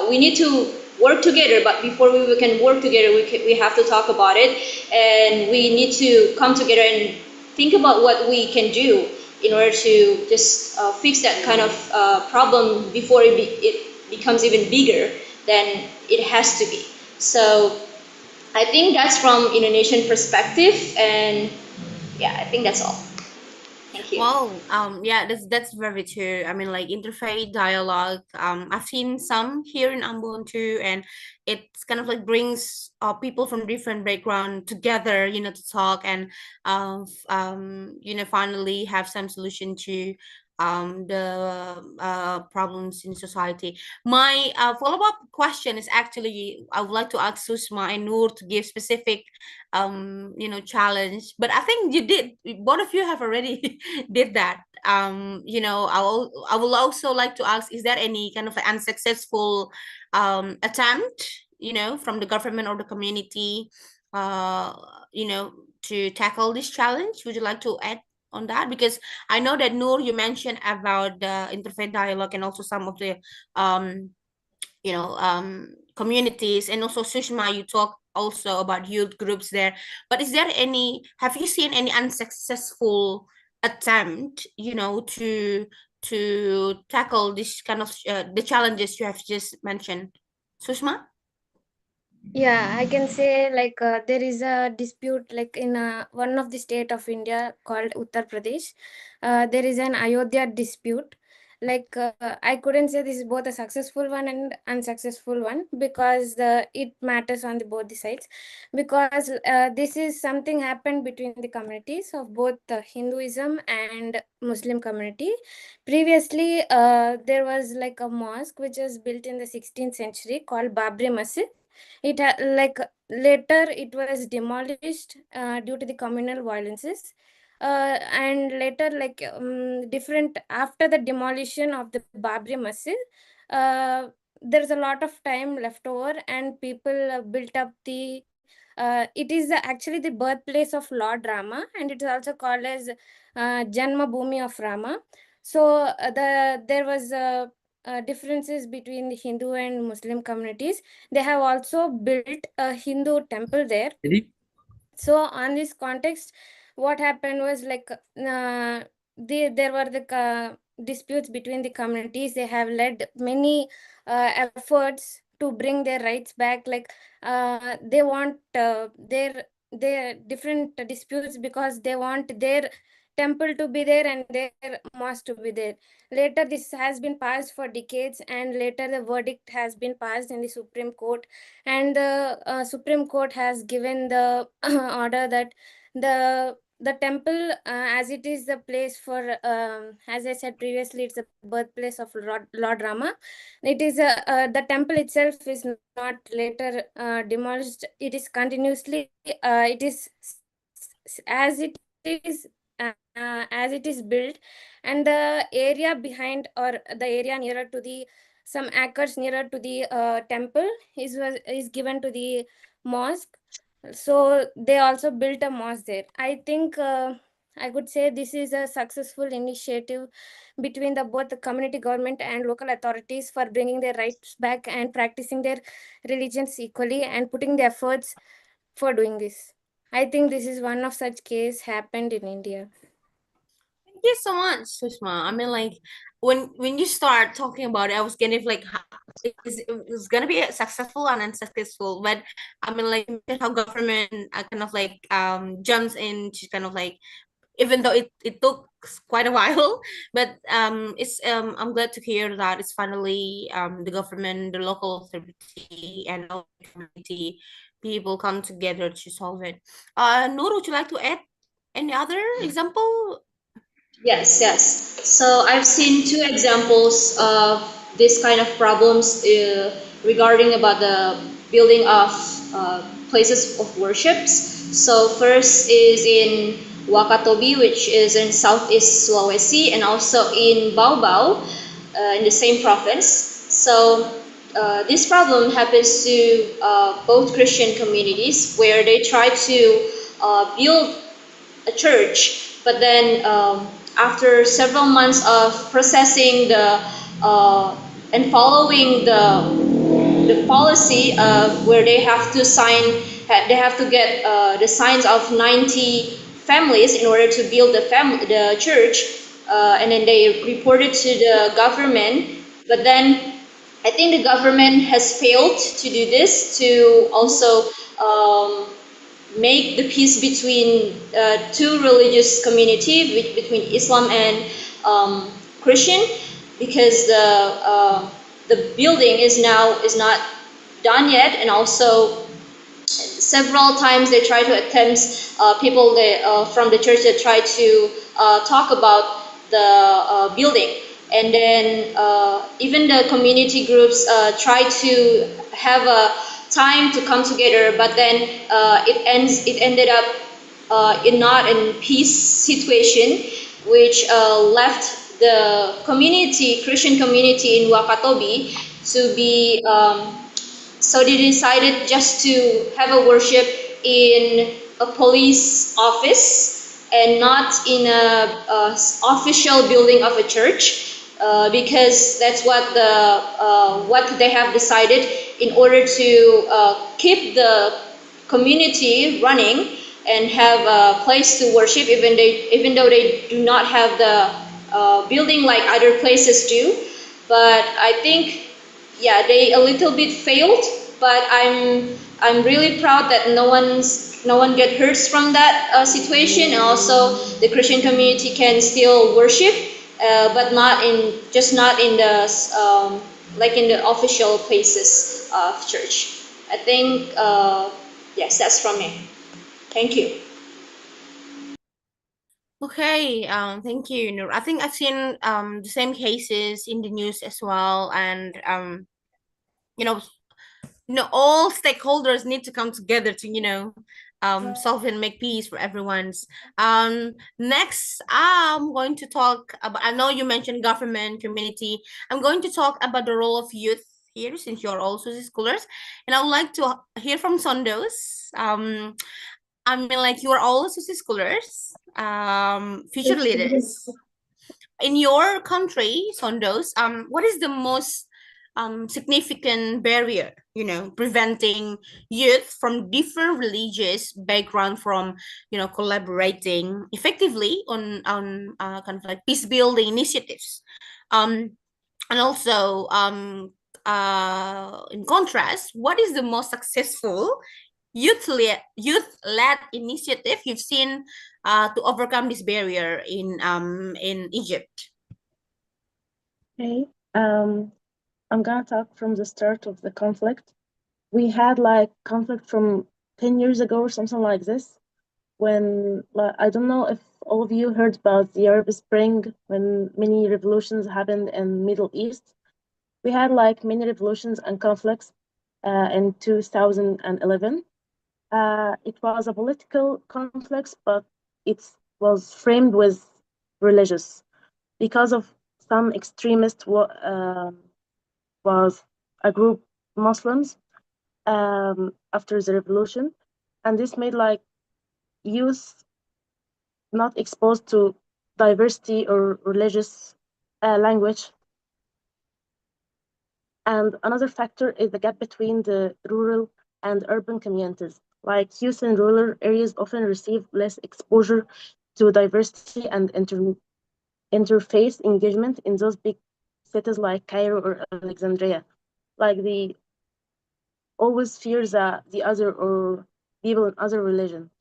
we need to work together. But before we can work together, we have to talk about it, and we need to come together and think about what we can do in order to just fix that kind of problem before it becomes even bigger than it has to be. So I think that's from Indonesian perspective, and yeah, I think that's all. Thank you. Wow. Yeah, that's very true. I mean, like interfaith dialogue. I've seen some here in Ambon too, and it's kind of like brings people from different background together, to talk and finally have some solution to the problems in society. My follow-up question is actually I would like to ask Susma and Noor to give specific challenge, but I think you did, both of you have already did that. I will also like to ask, is there any kind of unsuccessful attempt, from the government or the community, uh to tackle this challenge? Would you like to add on that? Because I know that Noor, you mentioned about the interfaith dialogue and also some of the um communities, and also Sushma, you talk also about youth groups there. But have you seen any unsuccessful attempt, to tackle this kind of the challenges you have just mentioned? Sushma? Yeah, I can say like there is a dispute like in one of the state of India called Uttar Pradesh. There is an Ayodhya dispute. Like I couldn't say this is both a successful one and unsuccessful one, because it matters on the both the sides, because this is something happened between the communities of both Hinduism and Muslim community. Previously, there was like a mosque which was built in the 16th century called Babri Masjid. Like later it was demolished due to the communal violences, and later like different after the demolition of the Babri Masjid, uh, there's a lot of time left over, and people built up the it is actually the birthplace of Lord Rama, and it is also called as Janma Bhumi of Rama. So there was differences between the Hindu and Muslim communities. They have also built a Hindu temple there. So on this context, what happened was like there were the disputes between the communities. They have led many efforts to bring their rights back. Like they want their their different disputes because they want their temple to be there and their mosque to be there. Later, this has been passed for decades, and later the verdict has been passed in the Supreme Court, and the Supreme Court has given the order that the temple, as it is the place for, as I said previously, it's the birthplace of Lord Rama. It is the temple itself is not later demolished. It is continuously, it is as it is as it is built, and the area behind, or the area nearer to the some acres nearer to the temple is given to the mosque. So they also built a mosque there. I think I could say this is a successful initiative between the both the community government and local authorities for bringing their rights back and practicing their religions equally and putting the efforts for doing this. I think this is one of such case happened in India. Thank you so much, Sushma. I mean, like when you start talking about it, I was kind of like, it's gonna be successful and unsuccessful. But I mean, like how government kind of like jumps in to kind of like, even though it took quite a while, but it's I'm glad to hear that it's finally the government, the local authority, and our community people come together to solve it. Noor, would you like to add any other example? Yes, yes. So I've seen two examples of this kind of problems regarding about the building of places of worships. So first is in Wakatobi, which is in Southeast Sulawesi, and also in Baubau, in the same province. So this problem happens to both Christian communities where they try to build a church, but then after several months of processing and following the policy of where they have to they have to get the signs of 90 families in order to build the church, and then they reported to the government, but then I think the government has failed to do this to also make the peace between two religious community, between Islam and Christian, because the building is not done yet, and also several times they try to attempt people from the church that try to talk about the building, and then even the community groups try to have a time to come together, but then it ended up in not in peace situation, which left the community, Christian community in Wakatobi, to be so they decided just to have a worship in a police office and not in a official building of a church, because that's what they have decided in order to keep the community running and have a place to worship, even though they do not have the building like other places do. But I think, yeah, they a little bit failed, but I'm really proud that no one get hurt from that situation, and also the Christian community can still worship, but not in the like in the official places of church. I think yes, that's from me. Thank you. Okay, thank you, Noor. I think I've seen the same cases in the news as well, and you know, all stakeholders need to come together to solve and make peace for everyone's. Next, I'm going to talk about. I know you mentioned government, community. I'm going to talk about the role of youth here, since you're also schoolers, and I would like to hear from Sondos. I mean, like, you are all schoolers, future leaders. In your country, Sondos, what is the most significant barrier, preventing youth from different religious background from, collaborating effectively on kind of like peace building initiatives? And also, in contrast, what is the most successful youth-led initiative you've seen to overcome this barrier in Egypt? Okay. I'm gonna talk from the start of the conflict. We had like conflict from 10 years ago or something like this, when I don't know if all of you heard about the Arab Spring, when many revolutions happened in Middle East. We had like many revolutions and conflicts in 2011. It was a political conflict, but it was framed with religious because of some extremist was a group Muslims after the revolution, and this made like youth not exposed to diversity or religious language. And another factor is the gap between the rural and urban communities. Like youth in rural areas often receive less exposure to diversity and interfaith engagement in those big cities like Cairo or Alexandria. Like they always fear the other or people in other religion.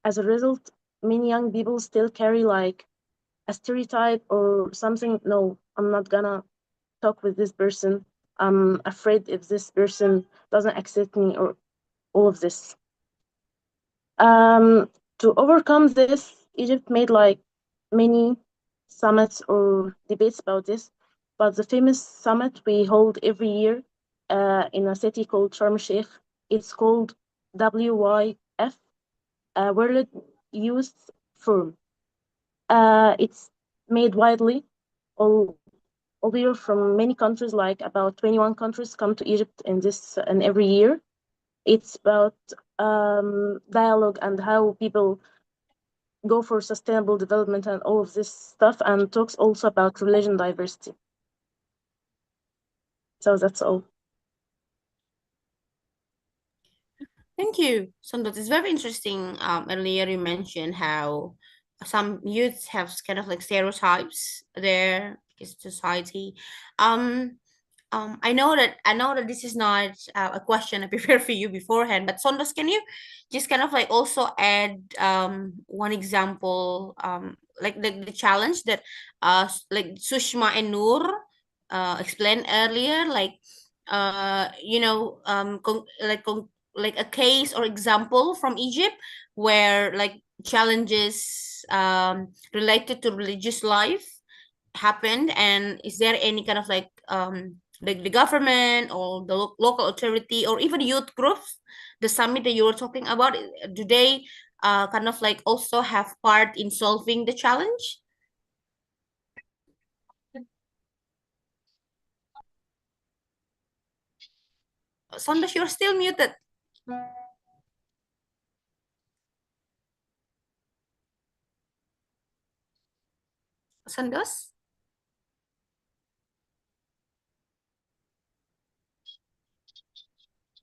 As a result, many young people still carry like a stereotype or something. No, I'm not gonna talk with this person. I'm afraid if this person doesn't accept me or all of this. To overcome this, Egypt made like many summits or debates about this, but the famous summit we hold every year in a city called Sharm el Sheikh, it's called WYF, World Youth Forum. It's made widely all year from many countries, like about 21 countries come to Egypt in this and every year. It's about dialogue and how people go for sustainable development and all of this stuff, and talks also about religion diversity. So that's all. Thank you, Sundot. It's very interesting. Earlier you mentioned how some youths have kind of like stereotypes there in society. Um, I know that this is not a question I prepared for you beforehand, but Sondos, can you just kind of like also add one example, like the challenge that like Sushma and Noor explained earlier, like like a case or example from Egypt where like challenges related to religious life happened, and is there any kind of like the government or the local authority or even youth groups, the summit that you were talking about, do they kind of like also have part in solving the challenge? Sondas, you're still muted. Sondas?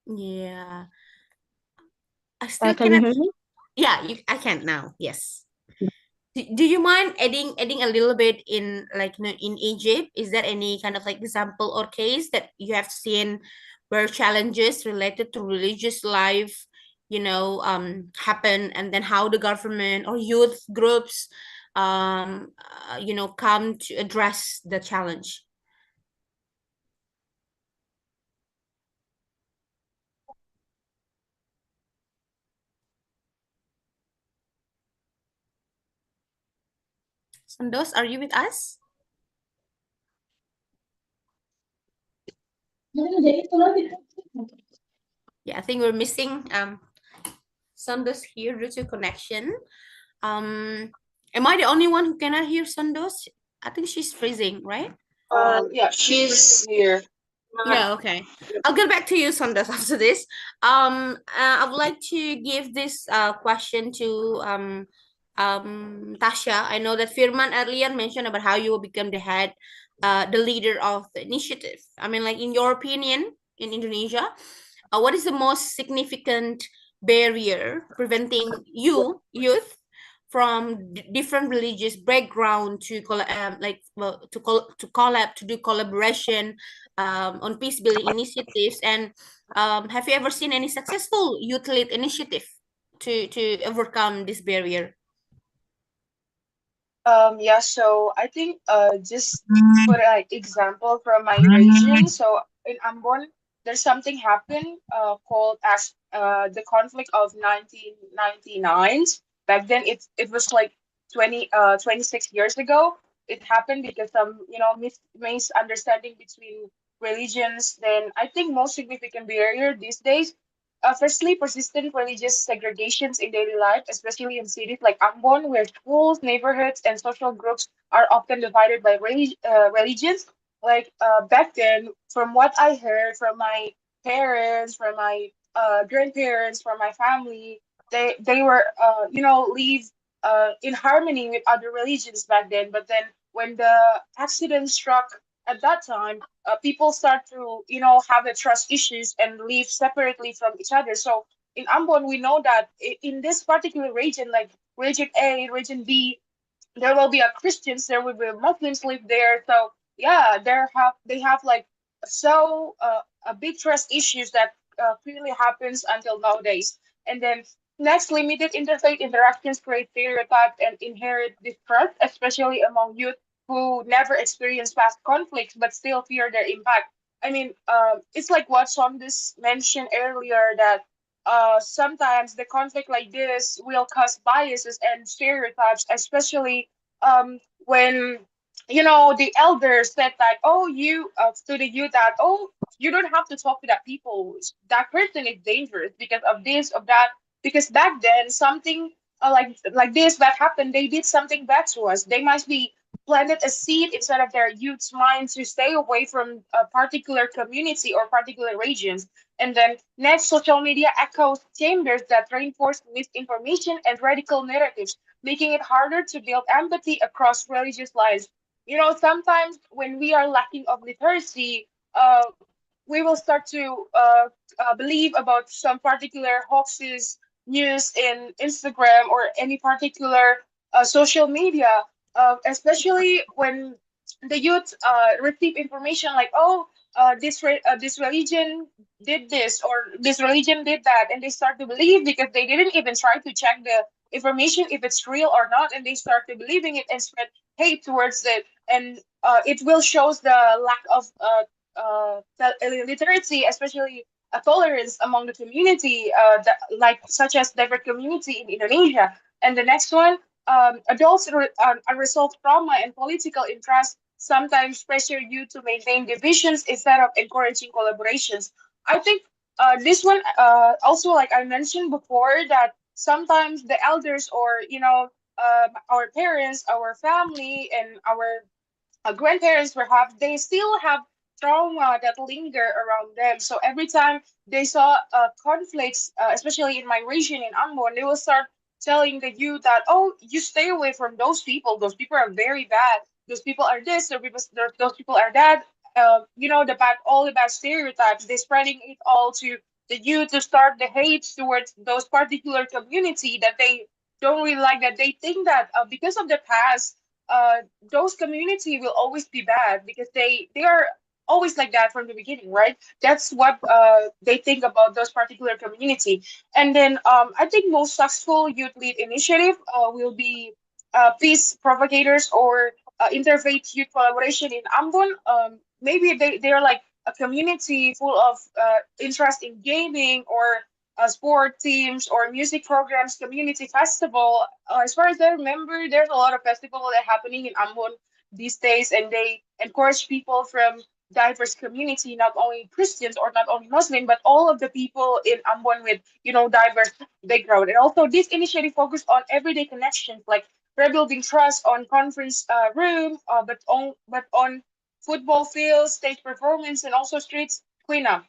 Yeah. I still Can you cannot. hear me? Yeah, I can now. Yes. Do you mind adding a little bit in like in Egypt? Is there any kind of like example or case that you have seen where challenges related to religious life, happen, and then how the government or youth groups, come to address the challenge? Sandos, are you with us? Yeah, I think we're missing Sandos here due to connection. Am I the only one who cannot hear Sandos? I think she's freezing, right? Yeah, she's here. Yeah, okay. I'll get back to you, Sandas, after this. I would like to give this question to Tasha. I know that Firman earlier mentioned about how you will become the leader of the initiative. I mean, like in your opinion, in Indonesia, what is the most significant barrier preventing youth from different religious background to to do collaboration on peace building initiatives. And have you ever seen any successful youth led initiative to overcome this barrier? Yeah, so I think just for an example from my region, so in Ambon, there's something happened called as the conflict of 1999. Back then, it was like 26 years ago. It happened because some, misunderstanding between religions. Then I think most significant barrier these days, firstly, persistent religious segregations in daily life, especially in cities like Ambon, where schools, neighborhoods, and social groups are often divided by religions. Like back then, from what I heard from my parents, from my grandparents, from my family, they were live in harmony with other religions back then. But then when the accident struck at that time, people start to have the trust issues and live separately from each other. So in Ambon, we know that in this particular region, like region A, region B, there will be a Christians, there will be Muslims live there. So yeah, they have like a big trust issues that clearly happens until nowadays. And then next, limited interfaith interactions create stereotype and inherit distrust, especially among youth who never experienced past conflicts but still fear their impact. I mean, it's like what Sondis mentioned earlier that sometimes the conflict like this will cause biases and stereotypes, especially when the elders said that, oh, you to the youth that, oh, you don't have to talk to that people, that person is dangerous because of this, of that, because back then something like this that happened, they did something bad to us. They might be planted a seed inside of their youth's mind to stay away from a particular community or particular regions. And then next, social media echoes chambers that reinforce misinformation and radical narratives, making it harder to build empathy across religious lines. Sometimes when we are lacking of literacy, we will start to believe about some particular hoaxes, news in Instagram or any particular social media, especially when the youth receive information like, oh, this religion did this or this religion did that, and they start to believe because they didn't even try to check the information if it's real or not, and they start to believing it and spread hate towards it. And it will shows the lack of literacy, especially tolerance among the community, like such as diverse community in Indonesia. And the next one, adults unresolved trauma and political interest sometimes pressure you to maintain divisions instead of encouraging collaborations. I think this one also, like I mentioned before, that sometimes the elders or our parents, our family, and our grandparents perhaps they still have trauma that linger around them. So every time they saw conflicts, especially in my region in Ambon, they will start telling the youth that, oh, you stay away from those people. Those people are very bad. Those people are this. Those people are that. All the bad stereotypes. They're spreading it all to the youth to start the hate towards those particular community that they don't really like. That they think that because of the past, uh, those community will always be bad because they are always like that from the beginning, right? That's what they think about those particular community. And then I think most successful youth lead initiative will be peace propagators or interfaith youth collaboration in Ambon. Maybe they're like a community full of interest in gaming or sport teams or music programs, community festival. As far as I remember, there's a lot of festivals that are happening in Ambon these days, and they encourage people from diverse community, not only Christians or not only Muslim, but all of the people in Ambon with diverse background. And also, this initiative focused on everyday connections, like rebuilding trust on conference room, but on football fields, stage performance, and also streets cleanup.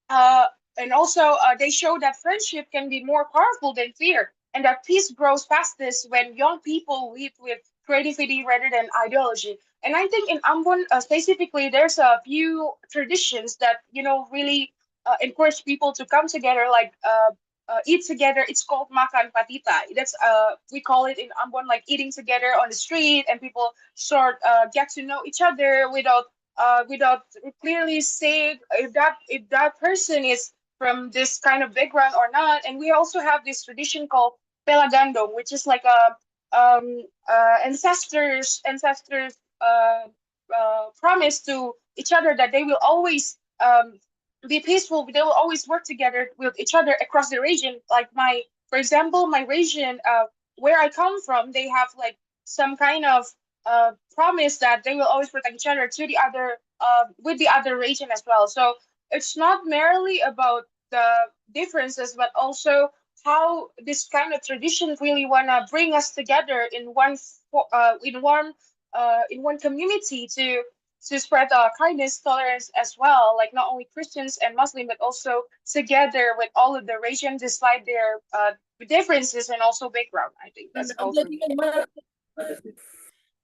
Uh, and also, they show that friendship can be more powerful than fear, and that peace grows fastest when young people lead with creativity rather than ideology. And I think in Ambon specifically, there's a few traditions that really encourage people to come together, like eat together. It's called makan patita. That's we call it in Ambon like eating together on the street, and people sort get to know each other without clearly saying if that person is from this kind of background or not. And we also have this tradition called pelagandong, which is like a ancestors promise to each other that they will always be peaceful. They will always work together with each other across the region. Like for example, my region, where I come from, they have like some kind of promise that they will always protect each other to the other, with the other region as well. So it's not merely about the differences, but also how this kind of tradition really wanna bring us together in one community to spread kindness, tolerance as well, like not only Christians and Muslim, but also together with all of the region, despite their differences and also background. I think that's all for me.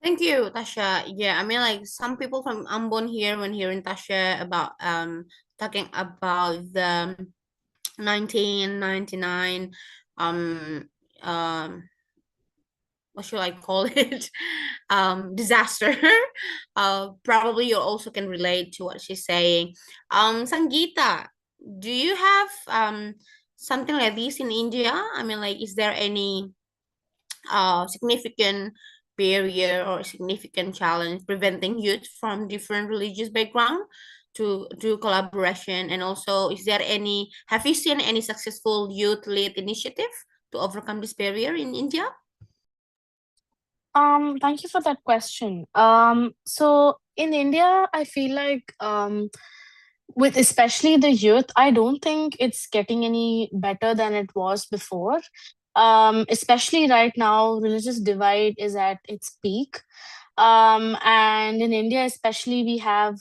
Thank you, Tasha. Yeah, I mean, like some people from Ambon here, when hearing Tasha about talking about the 1999 um um what should I call it, disaster. Probably you also can relate to what she's saying. Sangeeta, do you have something like this in India? I mean, like, is there any significant barrier or significant challenge preventing youth from different religious background to collaboration? And also, is there any, have you seen any successful youth led initiative to overcome this barrier in India? Thank you for that question. So in India, I feel like with especially the youth, I don't think it's getting any better than it was before. Especially right now, religious divide is at its peak. And in India, especially, we have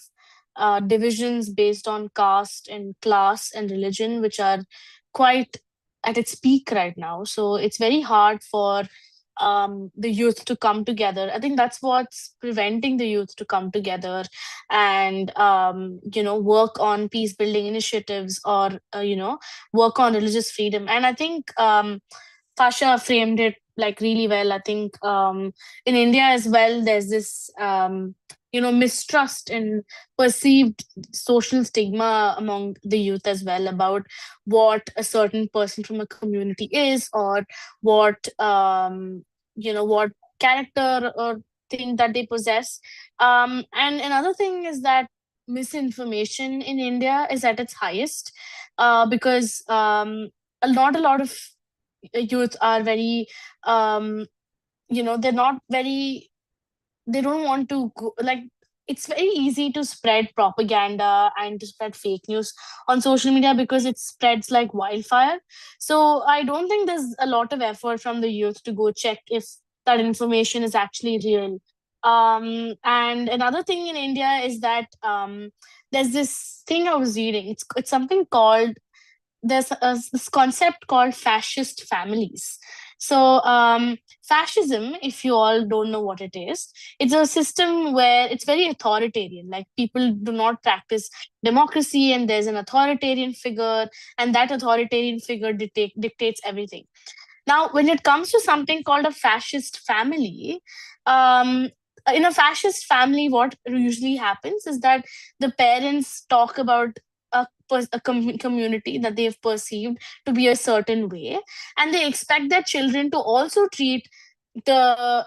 divisions based on caste and class and religion, which are quite at its peak right now. So it's very hard for the youth to come together. I think that's what's preventing the youth to come together and work on peace building initiatives or work on religious freedom. And I think Tasha framed it like really well. I think in India as well, there's this mistrust and perceived social stigma among the youth as well about what a certain person from a community is, or what what character or thing that they possess. And another thing is that misinformation in India is at its highest because not a lot of youth are very they're not very, they don't want to go, like, it's very easy to spread propaganda and to spread fake news on social media because it spreads like wildfire. So I don't think there's a lot of effort from the youth to go check if that information is actually real. And another thing in India is that there's this thing I was reading. It's something called, there's this concept called fascist families. So, fascism, if you all don't know what it is, it's a system where it's very authoritarian. Like, people do not practice democracy, and there's an authoritarian figure, and that authoritarian figure dictates everything. Now, when it comes to something called a fascist family, um, in a fascist family, what usually happens is that the parents talk about community that they've perceived to be a certain way, and they expect their children to also treat their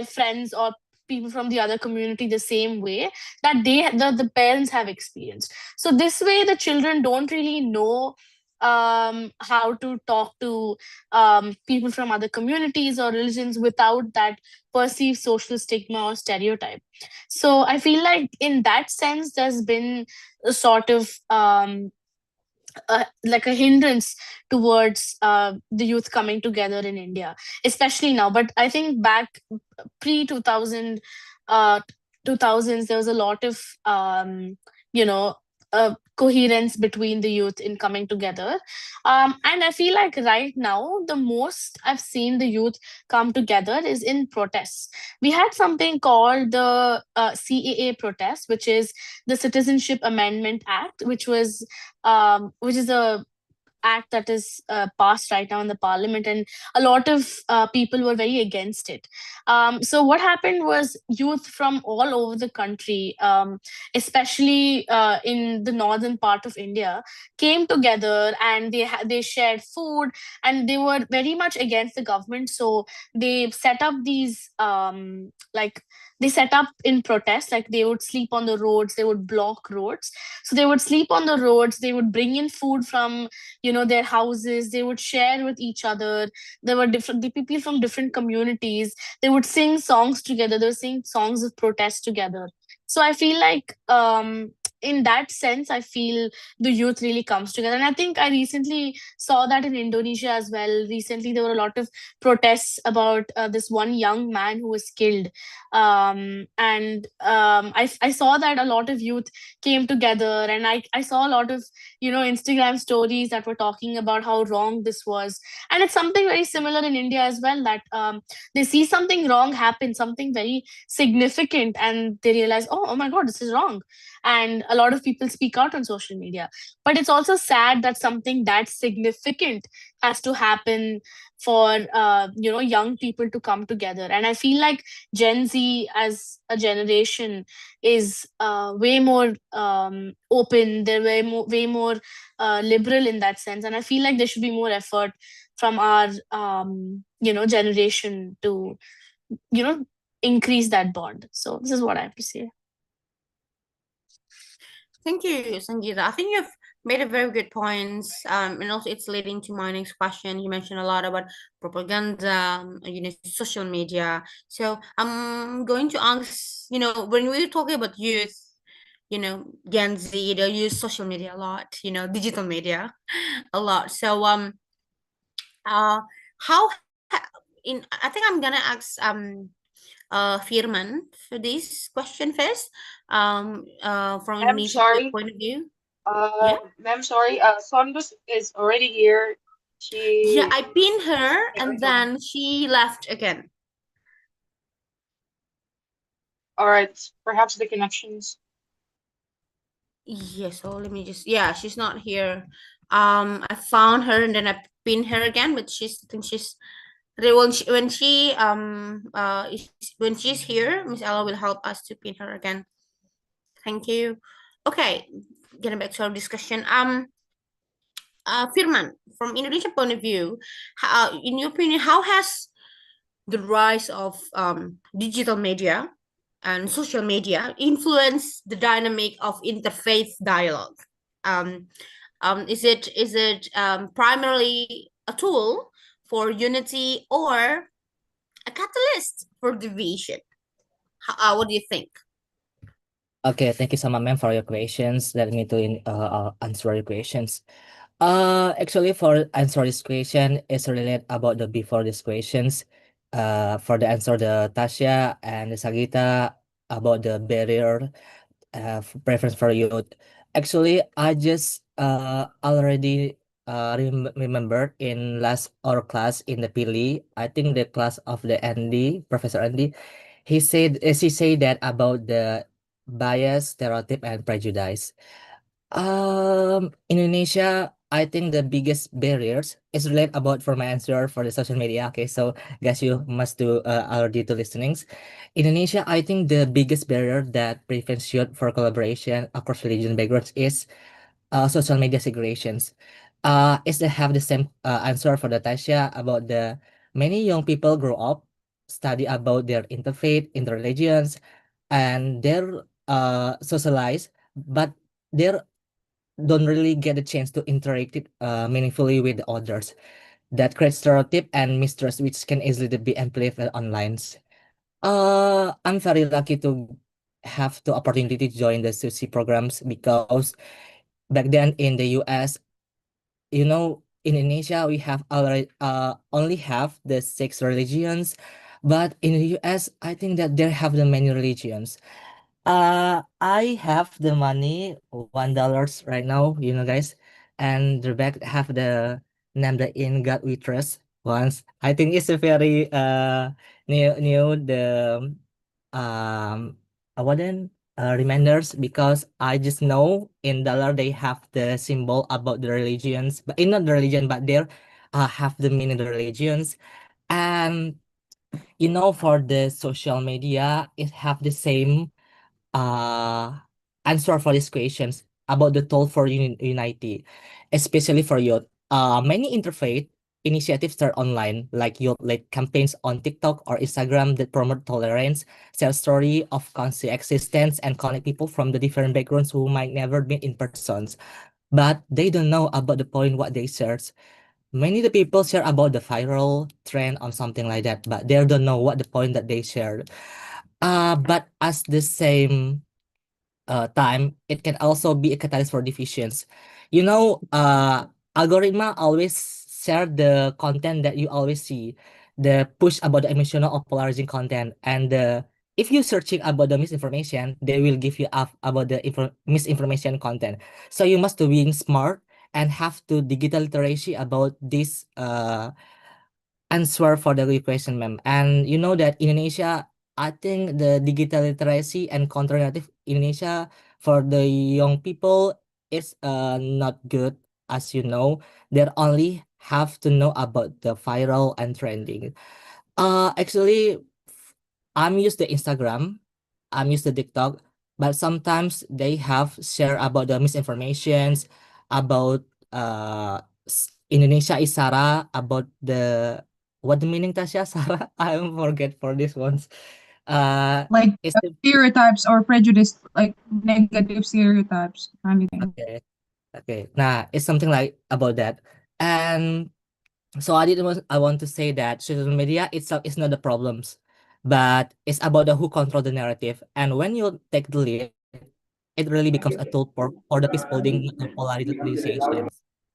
friends or people from the other community the same way that the parents have experienced. So this way the children don't really know how to talk to people from other communities or religions without that perceived social stigma or stereotype. So I feel like in that sense there's been a sort of like a hindrance towards the youth coming together in India, especially now. But I think back pre 2000, 2000s, there was a lot of you know coherence between the youth in coming together. And I feel like right now the most I've seen the youth come together is in protests. We had something called the CAA protest, which is the Citizenship Amendment Act, which is a act that is passed right now in the parliament, and a lot of people were very against it. So what happened was youth from all over the country, especially in the northern part of India, came together, and they shared food, and they were very much against the government. So they set up these like they set up in protest, like they would sleep on the roads, they would block roads. So they would sleep on the roads, they would bring in food from their houses, they would share with each other. There were different the people from different communities, they would sing songs together, they would sing songs of protest together. So I feel like in that sense, I feel the youth really comes together. And I think I recently saw that in Indonesia as well. Recently there were a lot of protests about this one young man who was killed. I saw that a lot of youth came together, and I saw a lot of Instagram stories that were talking about how wrong this was. And it's something very similar in India as well, that they see something wrong happen, something very significant, and they realize, oh my god, this is wrong. And a lot of people speak out on social media. But it's also sad that something that significant has to happen for young people to come together. And I feel like Gen Z as a generation is way more open, they're way more liberal in that sense. And I feel like there should be more effort from our generation to increase that bond. So this is what I have to say. Thank you, Sangeeta. I think you've made a very good points. And also it's leading to my next question. You mentioned a lot about propaganda, social media. So I'm going to ask, when we're talking about youth, Gen Z, they use social media a lot, digital media a lot. So how I think I'm gonna ask Firman for this question first. From I'm Indonesian sorry. point of view. Yeah. Ma'am, sorry. Sondus is already here. Yeah, She I pinned her yeah, and then she left again. all right. Perhaps the connections. Yeah, so let me just, yeah, she's not here. I found her and then I pinned her again, but I think she's when she's here, Miss Ella will help us to pin her again. Thank you. Okay, getting back to our discussion. Firman, from Indonesian point of view, in your opinion, how has the rise of digital media and social media influenced the dynamic of interfaith dialogue? Um, is it primarily a tool for unity or a catalyst for division? What do you think? Okay, thank you so much, ma'am, for your questions. Let me answer your questions. Actually, for answer this question is related about the before these questions. For the answer the Tasha and the Sagita about the barrier preference for youth. Actually, I just already remember in last our class in the Pili, I think the class of the Andy, Professor Andy, she said that about the bias, stereotype, and prejudice. Indonesia, I think the biggest barriers is related about for my answer for the social media. Okay, so guys, you must do already to listenings. Indonesia, I think the biggest barrier that prevents youth for collaboration across religion backgrounds is social media segregations. Is they have the same answer for the Tasha about the many young people grow up, study about their interfaith, interreligions, and they're socialized, but they're don't really get a chance to interact meaningfully with the others. That creates stereotype and mistrust, which can easily be amplified online. I'm very lucky to have the opportunity to join the SUSI programs because back then in the US, in Indonesia we have already only have the six religions, but in the US I think that there have the many religions. I have the money, $1 right now, guys, and the back have the name the In God We Trust once. I think it's a very new the what then reminders because I just know in dollar they have the symbol about the religions, but in not the religion, but they have the meaning of the religions. And for the social media, it have the same uh answer for these questions about the toll for unity, especially for youth. Many interfaith initiatives start online, like youth led campaigns on TikTok or Instagram that promote tolerance, share story of coexistence, and connect people from the different backgrounds who might never meet in persons. But they don't know about the point what they search. Many the people share about the viral trend or something like that, but they don't know what the point that they shared. But as the same time, it can also be a catalyst for divisions. Algorithm always share the content that you always see, the push about the emotional or polarizing content, and if you searching about the misinformation, they will give you up about the misinformation content. So you must to being smart and have to digital literacy about this answer for the question, ma'am. And you know that Indonesia, I think the digital literacy and counter narrative Indonesia for the young people is not good, as you know. They only have to know about the viral and trending. Actually, I'm used to Instagram, I'm used to TikTok, but sometimes they have share about the misinformations about Indonesia is Sarah, about the what the meaning Tasha Sarah? I forget for this ones. Like It's the stereotypes or prejudice, like negative stereotypes, anything. okay. Okay. Nah, it's something like about that. And so I want to say that social media itself is not the problems, but it's about the who control the narrative. And when you take the lead, it really becomes a tool for the peace building, not the polarizations.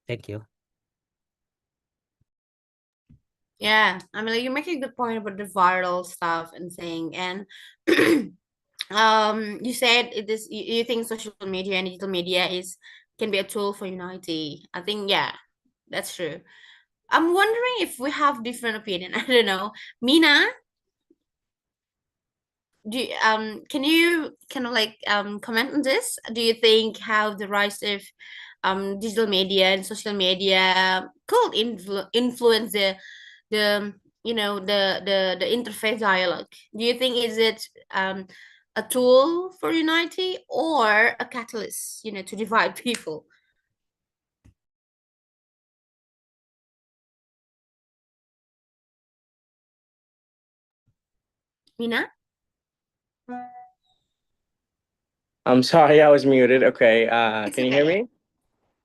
Thank you. Yeah, I mean, like, you're making the point about the viral stuff and saying, and you said it is you think social media and digital media is can be a tool for unity. I think, yeah, that's true. I'm wondering if we have different opinion. I don't know. Mina, can you kind of like comment on this? Do you think how the rise of digital media and social media could influence the the interfaith dialogue? Do you think is it a tool for unity or a catalyst, to divide people? Mina? I'm sorry, I was muted. Okay, It's can you hear okay. me?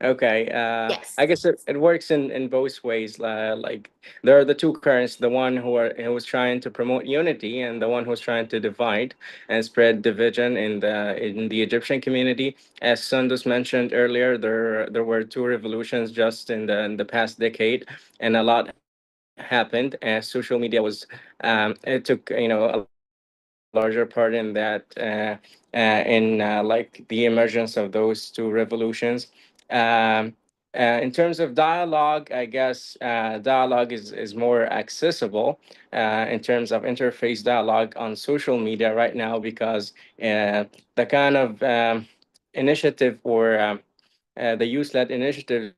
Okay, Yes. I guess it works in both ways. Like there are the two currents: the one who was trying to promote unity, and the one who's trying to divide and spread division in the Egyptian community. As Sundus mentioned earlier, there were two revolutions just in the past decade, and a lot happened. As social media was, it took a larger part in that. In like the emergence of those two revolutions. Um, in terms of dialogue, I guess dialogue is more accessible in terms of interface dialogue on social media right now because the kind of initiative or the youth-led initiatives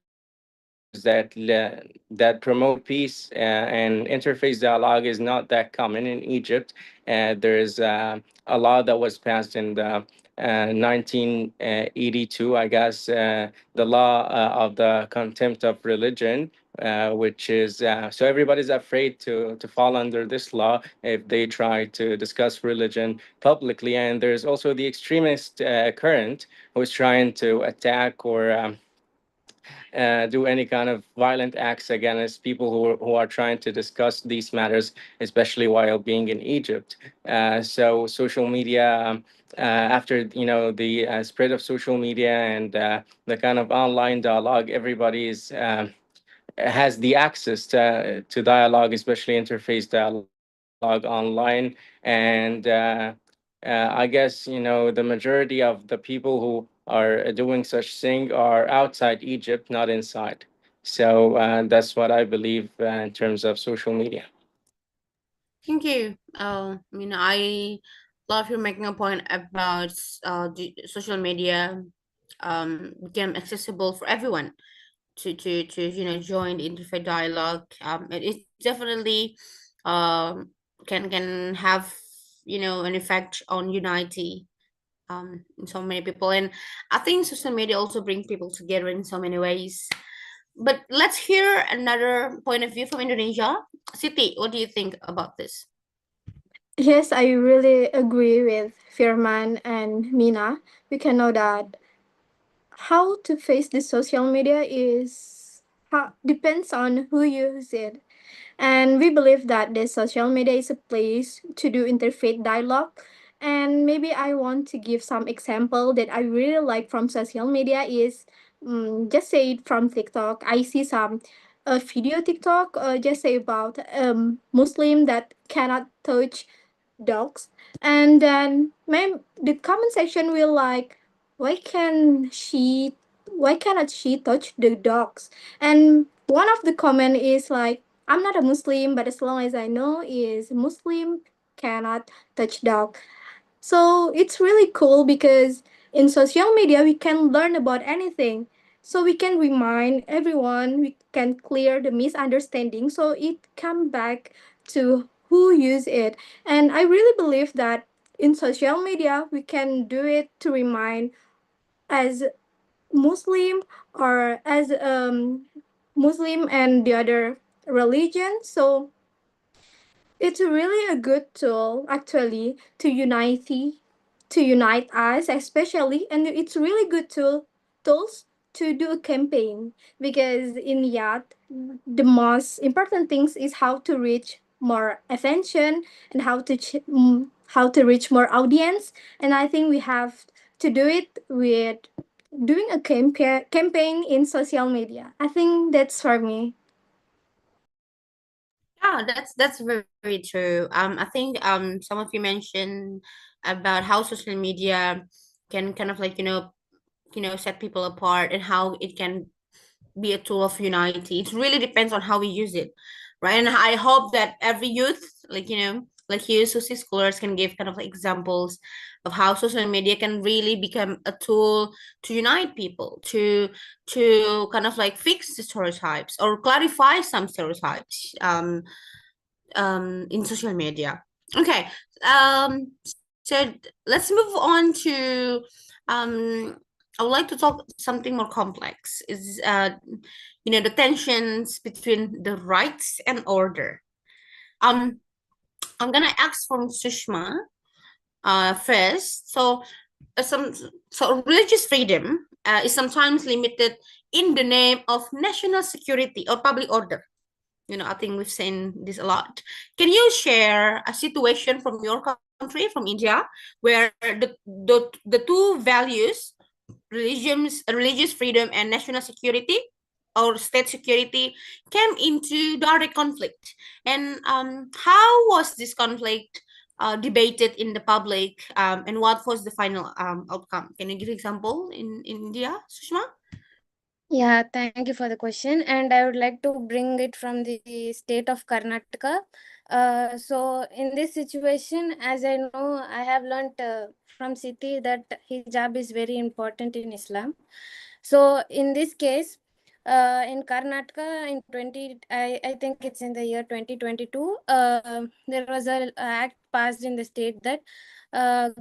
that promote peace and interface dialogue is not that common in Egypt. There's a law that was passed in the 1982, I guess, the law of the contempt of religion, which is so everybody's afraid to fall under this law if they try to discuss religion publicly. And there's also the extremist current who's trying to attack or do any kind of violent acts against people who are trying to discuss these matters, especially while being in Egypt. So social media, after the spread of social media and the kind of online dialogue, everybody is. Has the access to dialogue, especially interface dialogue online. And I guess, the majority of the people who are doing such thing are outside Egypt, not inside. So that's what I believe in terms of social media. Thank you. I love you making a point about the social media became accessible for everyone to join the interfaith dialogue. It definitely um can have an effect on unity in so many people, and I think social media also bring people together in so many ways. But let's hear another point of view from Indonesia. Siti, what do you think about this? Yes, I really agree with Firman and Mina. We can know that how to face the social media is how, depends on who uses it. And we believe that the social media is a place to do interfaith dialogue. And maybe I want to give some example that I really like from social media is just say it from TikTok. I see some video TikTok just say about Muslim that cannot touch dogs, and then the comment section will like, why can she why cannot she touch the dogs? And one of the comment is like, I'm not a Muslim, but as long as I know is Muslim cannot touch dog. So it's really cool because in social media we can learn about anything. So we can remind everyone, we can clear the misunderstanding so it come back to who use it. And I really believe that in social media we can do it to remind as Muslim or as Muslim and the other religion. So it's really a good tool actually to unite us especially, and it's really good tools to do a campaign because in yacht the most important things is how to reach more attention and how to reach more audience. And I think we have to do it with doing a campaign in social media. I think that's for me. Yeah, that's very, very true. I think some of you mentioned about how social media can kind of like set people apart and how it can be a tool of unity. It really depends on how we use it, right? And I hope that every youth, like you, Susie scholars can give kind of like examples of how social media can really become a tool to unite people, to kind of like fix the stereotypes or clarify some stereotypes in social media. Okay, so let's move on to I would like to talk something more complex. Is the tensions between the rights and order. Um, I'm gonna ask from Sushma first. So religious freedom is sometimes limited in the name of national security or public order. I think we've seen this a lot. Can you share a situation from your country, from India, where the two values, religious freedom and national security or state security, came into direct conflict? And how was this conflict debated in the public, and what was the final outcome? Can you give example in India, Sushma? Yeah, thank you for the question. And I would like to bring it from the state of Karnataka. So in this situation, as I know, I have learned from Siti that hijab is very important in Islam. So in this case, in Karnataka in 20, I think it's in the year 2022, there was a act passed in the state that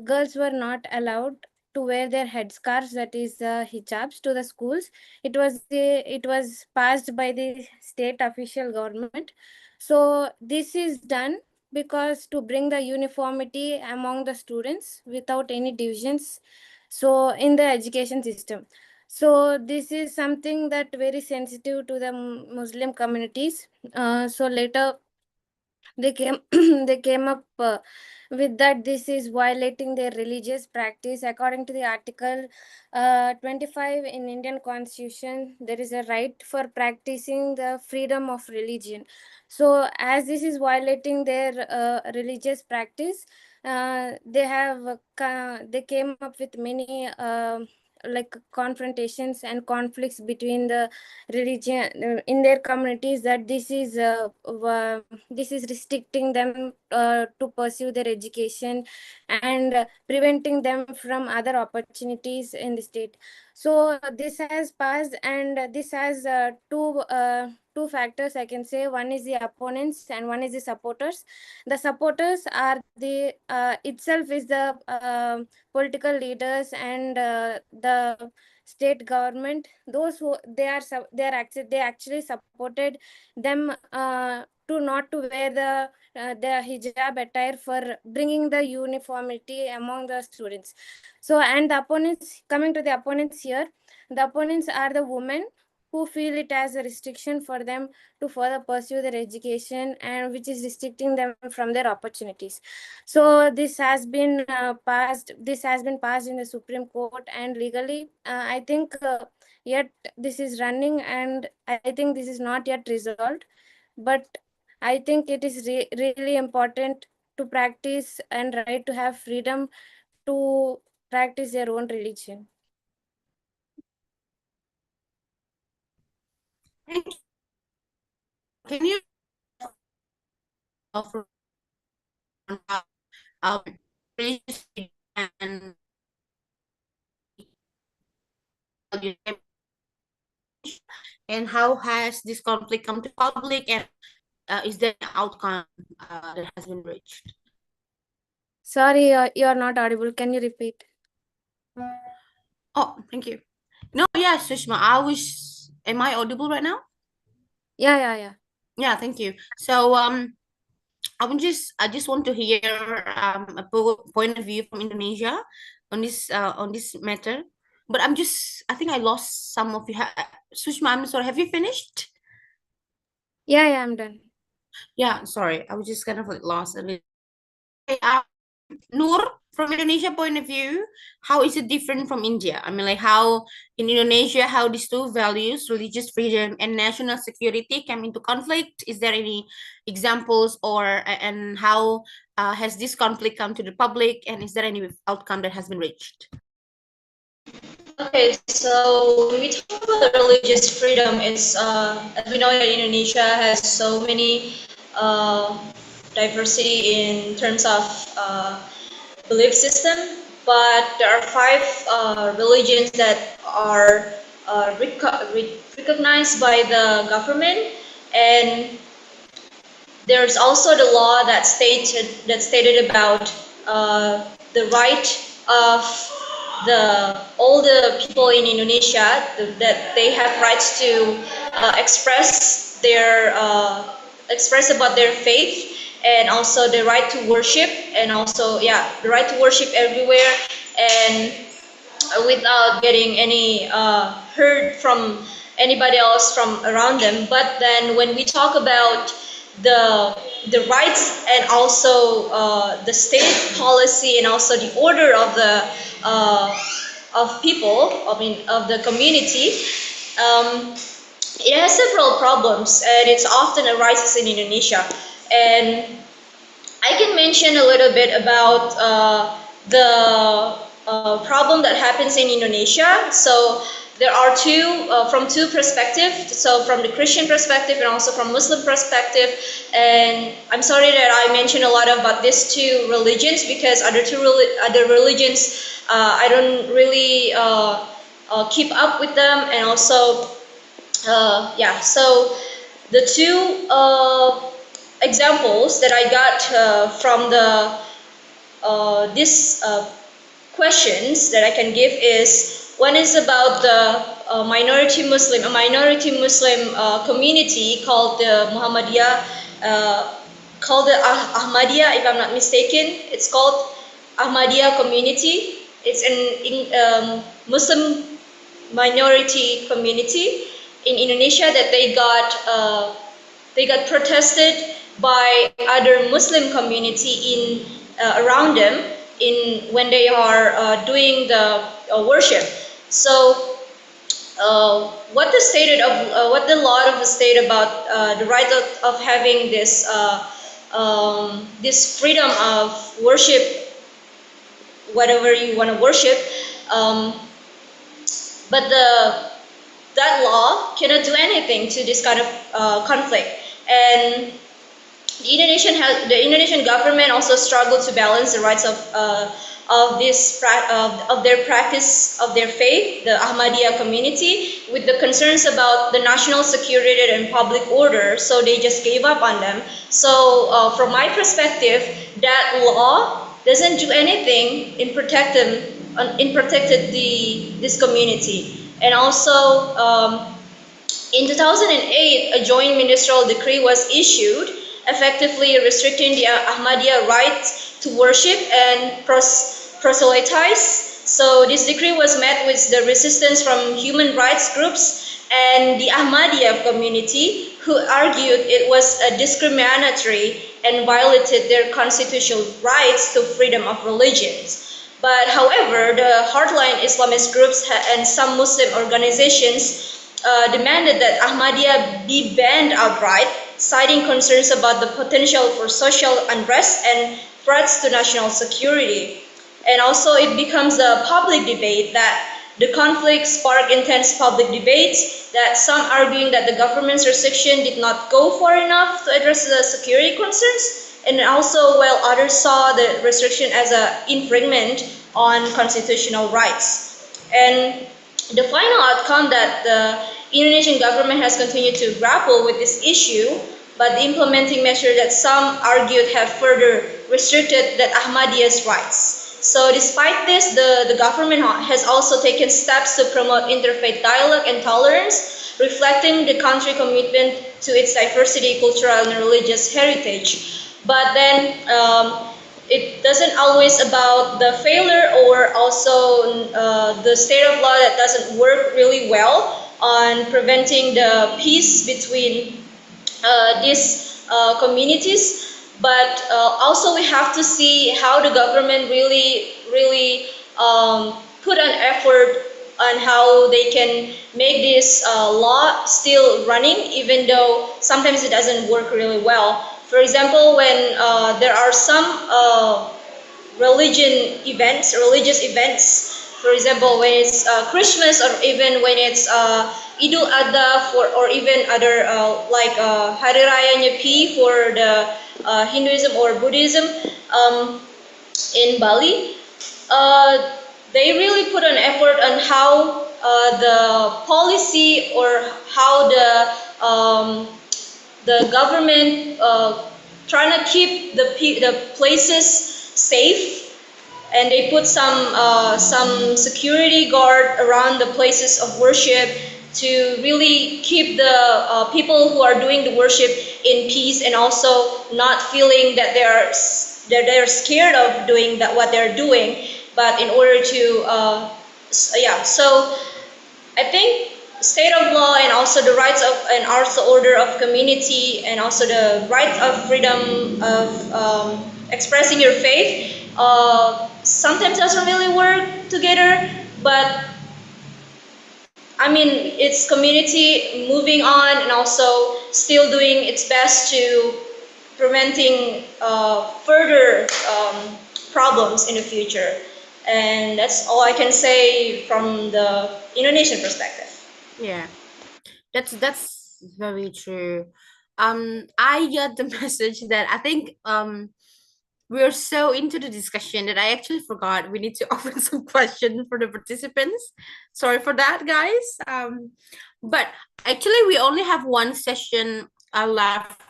girls were not allowed to wear their headscarves, that is hijabs, to the schools. It was passed by the state official government. So this is done because to bring the uniformity among the students without any divisions, so in the education system. So this is something that very sensitive to the Muslim communities. So later they came they came up with that this is violating their religious practice. According to the article 25 in Indian constitution, there is a right for practicing the freedom of religion. So as this is violating their religious practice, they came up with many like confrontations and conflicts between the religion in their communities, that this is restricting them to pursue their education and preventing them from other opportunities in the state. So this has passed, and this has two factors, I can say. One is the opponents and one is the supporters. The supporters are the itself is the political leaders and the state government. Those who they actually supported them to not to wear the hijab attire for bringing the uniformity among the students. So, and the opponents, coming to the opponents here, the opponents are the women who feel it as a restriction for them to further pursue their education, and which is restricting them from their opportunities. So this has been passed. This has been passed in the Supreme Court, and legally, I think yet this is running, and I think this is not yet resolved. But I think it is really important to practice and right to have freedom to practice their own religion. Thank you. Can you offer how religious and how has this conflict come to public, and is there an outcome that has been reached? Sorry, you are not audible. Can you repeat? Oh, thank you. No, yes, Sushma, am I audible right now? Yeah. Yeah, thank you. So, I just want to hear a point of view from Indonesia on this matter. But I think I lost some of you. Sushma, I'm sorry. Have you finished? Yeah, I'm done. Yeah, sorry. I was just kind of like lost a little. Okay, Noor, from Indonesia point of view, how is it different from India? I mean, like how in Indonesia, how these two values, religious freedom and national security, came into conflict? Is there any examples, and how has this conflict come to the public, and is there any outcome that has been reached? Okay, so when we talk about the religious freedom, it's as we know that Indonesia has so many diversity in terms of belief system, but there are five religions that are recognized by the government, and there's also the law that stated about the right of all the people in Indonesia, that they have rights to express about their faith, and also the right to worship, and also the right to worship everywhere, and without getting any hurt from anybody else from around them. But then when we talk about the rights, and also the state policy, and also the order of the people, of the community, it has several problems, and it's often arises in Indonesia. And I can mention a little bit about the problem that happens in Indonesia. So there are from two perspectives. So from the Christian perspective and also from Muslim perspective. And I'm sorry that I mentioned a lot about these two religions, because other religions I don't really keep up with them. And also so the two examples that I got from these questions that I can give is, one is about the minority Muslim community called the Muhammadiyah, called the Ahmadiyah, if I'm not mistaken. It's called Ahmadiyah community. It's an Muslim minority community in Indonesia that they got protested by other Muslim community in around them in when they are doing the worship. So what the law of the state about the right of having this freedom of worship, whatever you want to worship. but that law cannot do anything to this kind of conflict. And the Indonesian government also struggled to balance the rights of their practice of their faith, the Ahmadiyya community, with the concerns about the national security and public order. So they just gave up on them. So from my perspective, that law doesn't do anything in protected this community. And also. In 2008, a joint ministerial decree was issued, effectively restricting the Ahmadiyya right to worship and proselytize. So this decree was met with the resistance from human rights groups and the Ahmadiyya community, who argued it was discriminatory and violated their constitutional rights to freedom of religions. But however, the hardline Islamist groups and some Muslim organizations demanded that Ahmadiyya be banned outright, citing concerns about the potential for social unrest and threats to national security. And also, it becomes a public debate that the conflict sparked intense public debates, that some arguing that the government's restriction did not go far enough to address the security concerns, and also while others saw the restriction as an infringement on constitutional rights. And the final outcome that the Indonesian government has continued to grapple with this issue, but the implementing measure that some argued have further restricted the Ahmadiyya's rights. So despite this, the government has also taken steps to promote interfaith dialogue and tolerance, reflecting the country's commitment to its diversity, cultural and religious heritage. But then it doesn't always about the failure or also the state of law that doesn't work really well on preventing the peace between these communities. But also we have to see how the government really put an effort on how they can make this law still running, even though sometimes it doesn't work really well. For example, when there are some religious events, for example, when it's Christmas or even when it's Idul Adha or even other like Hari Raya Nyepi for the Hinduism or Buddhism in Bali, they really put an effort on how the policy or how the government trying to keep the places safe, and they put some security guard around the places of worship to really keep the people who are doing the worship in peace, and also not feeling that they're scared of doing that what they're doing. But in order to yeah, so I think state of law and also the rights of and also order of community and also the right of freedom of expressing your faith sometimes doesn't really work together. But I mean, it's community moving on and also still doing its best to preventing further problems in the future. And that's all I can say from the Indonesian perspective. Yeah, that's very true. I got the message that I think we're so into the discussion that I actually forgot we need to open some questions for the participants. Sorry for that, guys. But actually, we only have one session left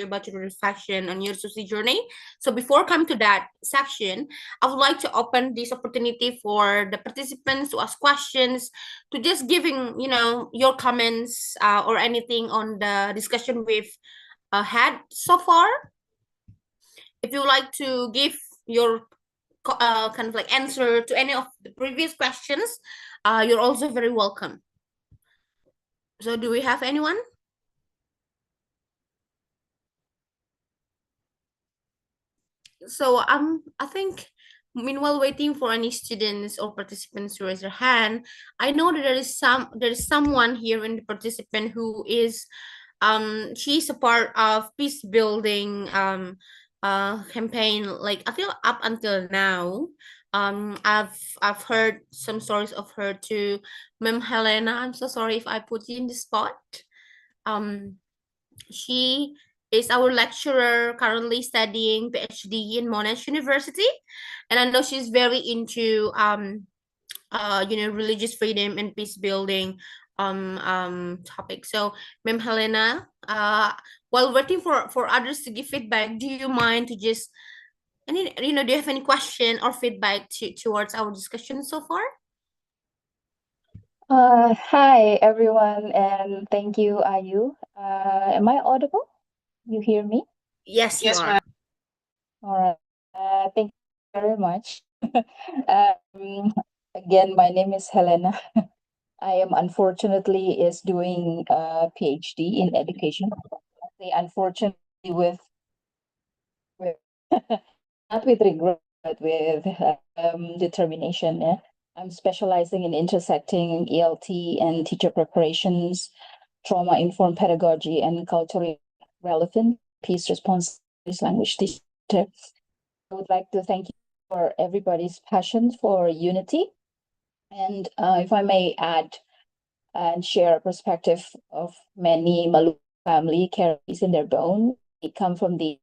about your reflection on your Susi journey. So before coming to that section, I would like to open this opportunity for the participants to ask questions, to just giving your comments or anything on the discussion we've had so far. If you would like to give your kind of like answer to any of the previous questions, you're also very welcome. So do we have anyone? So I think meanwhile waiting for any students or participants to raise their hand, I know that there is someone here in the participant who is she's a part of Peacebuilding campaign, like I feel up until now. I've heard some stories of her too. Ma'am Helena, I'm so sorry if I put you in the spot. She is our lecturer currently studying PhD in Monash University, and I know she's very into religious freedom and peace building topic. So, Ma'am Helena, while waiting for others to give feedback, do you mind to just do you have any question or feedback towards our discussion so far? Hi everyone, and thank you, Ayu. Am I audible? You hear me? Yes, you Yes, are. ma'am. All right. Thank you very much. Um, Again, my name is Helena. I am unfortunately is doing a PhD in education. Say unfortunately with not with regret, but with determination. Yeah? I'm specializing in intersecting ELT and teacher preparations, trauma-informed pedagogy, and culturally relevant peace response language teacher. I would like to thank you for everybody's passion for unity. And if I may add and share a perspective of many Maluku family carries in their bone. They come from the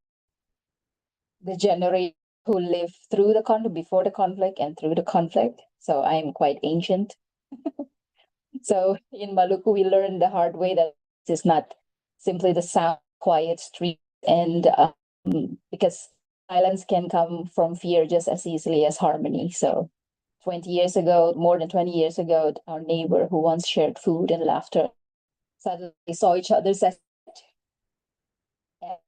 generation who lived through the conflict, before the conflict, and through the conflict. So I'm quite ancient. So in Maluku, we learned the hard way that it's not simply the sound, quiet street, and because silence can come from fear just as easily as harmony. So 20 years ago, more than 20 years ago, our neighbor who once shared food and laughter suddenly saw each other's as,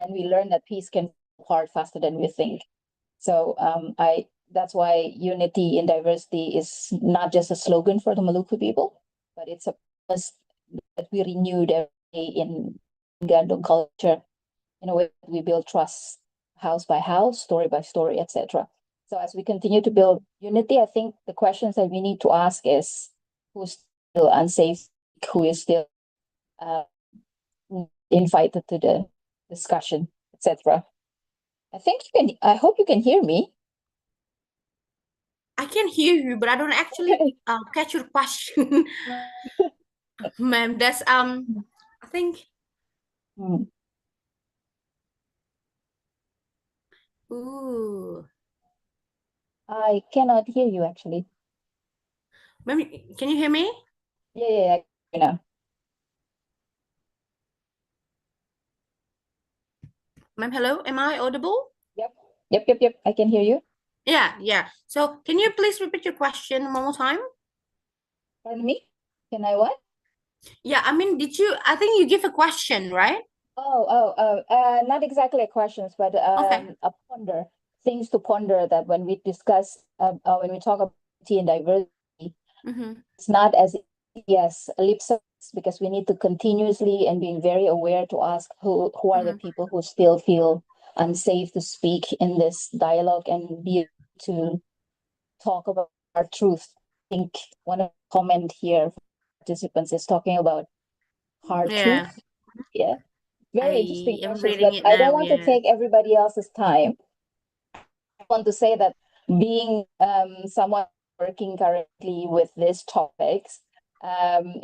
and we learned that peace can fall apart faster than we think. So I that's why unity in diversity is not just a slogan for the Maluku people, but it's a promise that we renewed every day in Gandong culture in a way that we build trust house by house, story by story, etc. So as we continue to build unity, I think the questions that we need to ask is who's still unsafe, who is still uh, invited to the discussion, etc. I think you can. I hope you can hear me. I can hear you, but I don't actually catch your question, ma'am. That's I think. Hmm. Ooh, I cannot hear you actually. ma'am, can you hear me? Yeah, I can hear you now. Ma'am, hello. Am I audible? Yep. I can hear you. Yeah. So, can you please repeat your question one more time? Pardon me? Can I what? Yeah, I mean, I think you give a question, right? Not exactly a questions, but Okay. a ponder, things to ponder that when we discuss, when we talk about diversity and diversity, Mm-hmm. it's not as easy as a lip service because we need to continuously and being very aware to ask who are the people who still feel unsafe to speak in this dialogue and be able to talk about our truth. I think one of the comment here for participants is talking about hard Yeah, truth. Yeah, very interesting I am questions, reading but it I don't now. want to Yeah. take everybody else's time. I want to say that being someone working currently with these topics,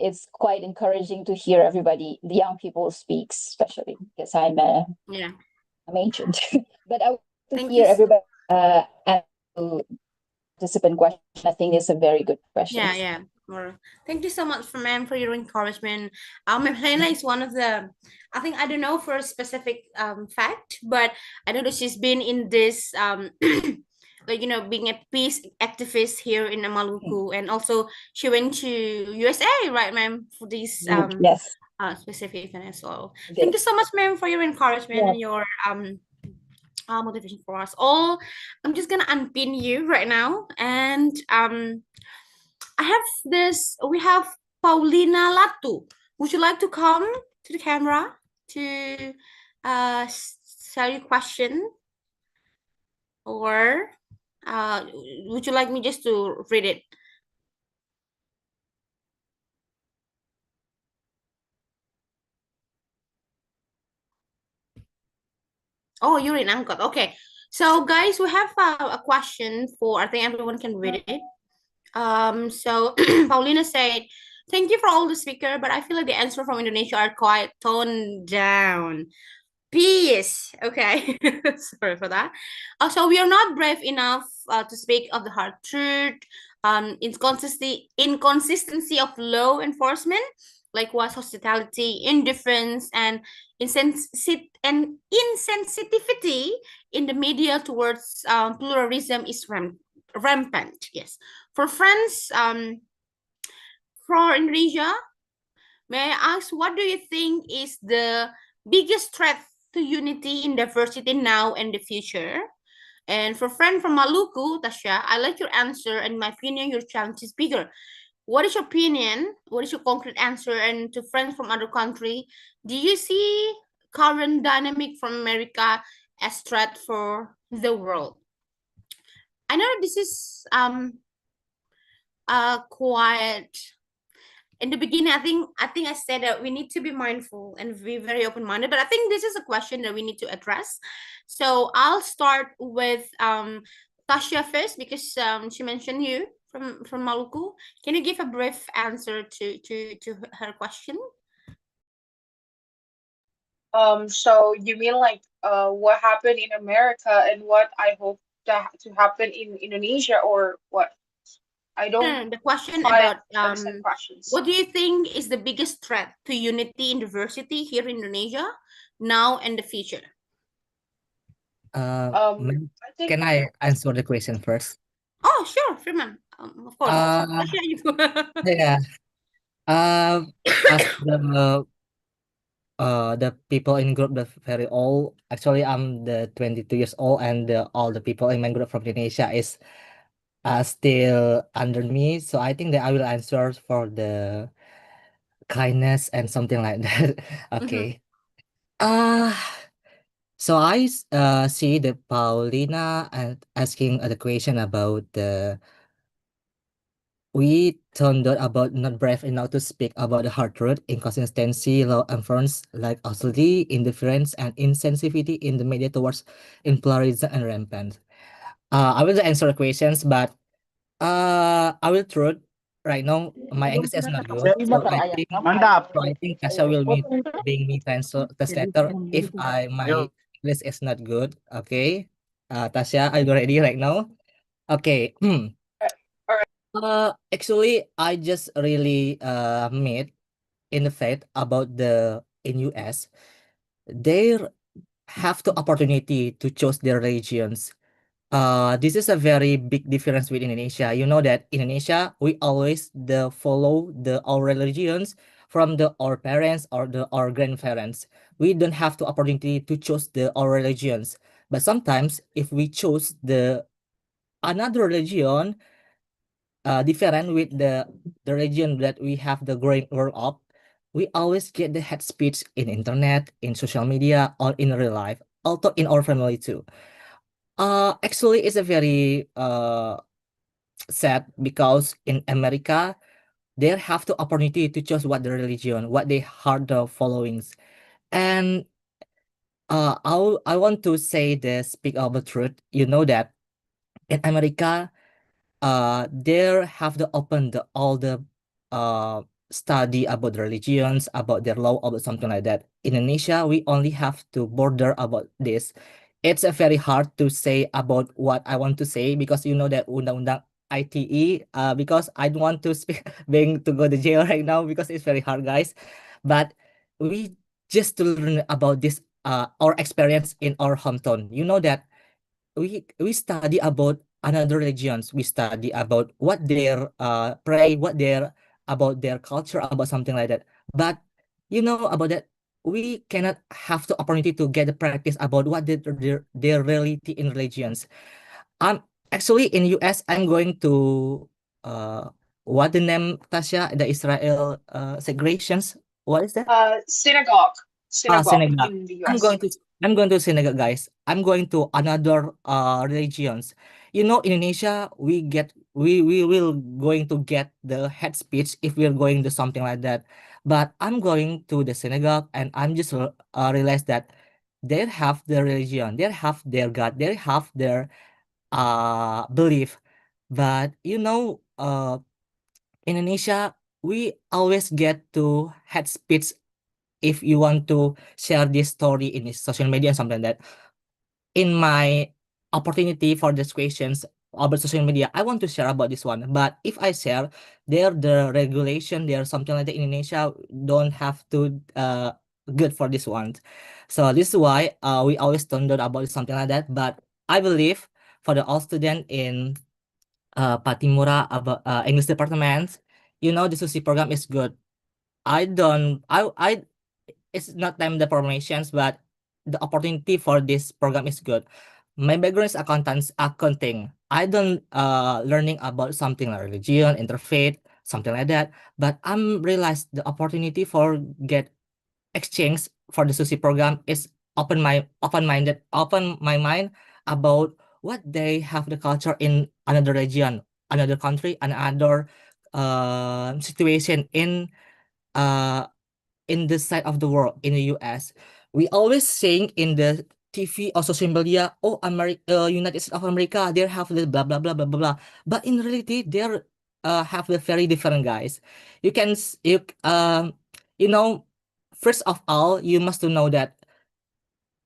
it's quite encouraging to hear everybody, the young people speak, especially because Yeah. I'm ancient. But I want to Thank you. hear everybody answer participant question. I think it's a very good question. Yeah. Well, thank you so much ma'am for your encouragement. Ma'am Helena is one of the, I think I don't know for a specific fact, but I know that she's been in this like being a peace activist here in Maluku, and also she went to USA, right, ma'am, for this Yes, specific event as well. I Thank did. you so much, ma'am, for your encouragement Yeah. and your motivation for us all. I'm just gonna unpin you right now, and I have this. We have Paulina Latu. Would you like to come to the camera to tell your question, or would you like me just to read it? Oh, you're in Angkot. Okay. So, guys, we have a question for, I think everyone can read it. So Paulina said, "Thank you for all the speaker, but I feel like the answer from Indonesia are quite toned down. Peace." Okay, sorry for that. So we are not brave enough to speak of the hard truth. Inconsistency of law enforcement, likewise hospitality, indifference, and insensitivity in the media towards pluralism is rampant. Yes, for friends, for Indonesia, may I ask, what do you think is the biggest threat to unity in diversity now and the future? And for friend from Maluku, Tasha, I like your answer. And in my opinion, your challenge is bigger. What is your opinion? What is your concrete answer? And to friends from other country, do you see current dynamic from America as threat for the world? I know this is quite in the beginning. I think I said that we need to be mindful and be very open-minded, but I think this is a question that we need to address. So I'll start with Tasha first, because she mentioned you from Maluku. Can you give a brief answer to her question? So you mean like what happened in America and what I hope to happen in Indonesia, or what? I don't The question quite about understand questions. what do you think is the biggest threat to unity and diversity here in Indonesia now and the future? I think Can I answer the question first? Oh, sure, Freeman. Of course. Tasha, you go. Yeah. As the people in group the very old. Actually, I'm the 22 years old, and all the people in my group from Indonesia is still under me. So I think that I will answer for the kindness and something like that. Okay. Uh so see the Paulina and asking the question about the we turned out about not brave enough to speak about the hard truth, inconsistency, law enforcement, like hostility, indifference, and insensitivity in the media towards pluralism and rampant. I will answer the questions, but I will truth right now. My English is not good, so I think Tasha will being me translator if my English is not good. Okay, Tasha, are you ready right now? Okay. Actually, I just really made in the fact about the in US, they have the opportunity to choose their religions. This is a very big difference with Indonesia. You know that Indonesia, we always the follow the our religions from the our parents or the our grandparents. We don't have the opportunity to choose the our religions. But sometimes if we choose the another religion, different with the region that we have the growing world up, we always get the hate speech in internet, in social media, or in real life, also in our family too. Actually, it's a very sad because in America, they have the opportunity to choose what the religion, what they are the followings, and I want to say the speak of the truth. You know that in America, they have the open the all the uh study about the religions, about their law, about something like that. In Indonesia, we only have to border about this. It's a very hard to say about what I want to say because you know that undang-undang ITE, because I don't want to speak being to go to jail right now because it's very hard, guys. But we just to learn about this our experience in our hometown. You know that we study about another religions. We study about what their pray, what their about their culture, about something like that. But you know about that, we cannot have the opportunity to get the practice about what their reality in religions. Actually in US, I'm going to what the name Tasha, the Israel segregations. What is that? Synagogue Synagogue. in the I'm US. going to I'm going to synagogue, guys. I'm going to another religions. You know, in Indonesia, we will going to get the head speech if we're going to something like that. But I'm going to the synagogue and I'm just realized that they have their religion, they have their God, they have their belief. But Indonesia, we always get to head speech if you want to share this story in social media and something like that. In my opportunity for these questions about social media, I want to share about this one. But if I share, there the regulation, there something like that in Indonesia don't have to good for this one. So this is why we always don't know about something like that. But I believe for the all student in Patimura about English department, the SUSI program is good. I don't I it's not time the formations, but the opportunity for this program is good. My background is accounting. I don't learning about something like religion, interfaith, something like that. But I'm realized the opportunity for get exchange for the SUSI program is open my mind about what they have the culture in another region, another country, another situation uh in this side of the world in the US. We always saying in the TV or social media, oh, America, United States of America, they have the blah blah blah blah blah blah. But in reality, they're have the very different guys. You can you know first of all, you must to know that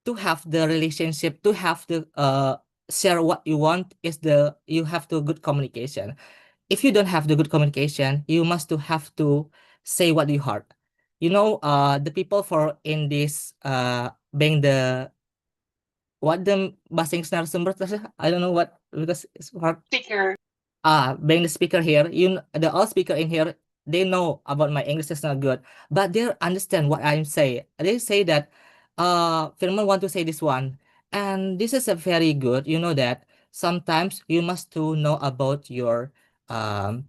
to have the relationship, to have the share what you want is you have to good communication. If you don't have the good communication, you must to have to say what you heard. The people for in this being the what the bahasa Inggris narasumber I don't know what because it's hard. Speaker. Being the speaker here, the all speaker in here, they know about my English is not good, but they understand what I'm saying. They say that Firman want to say this one, and this is a very good. You know that sometimes you must to know about your um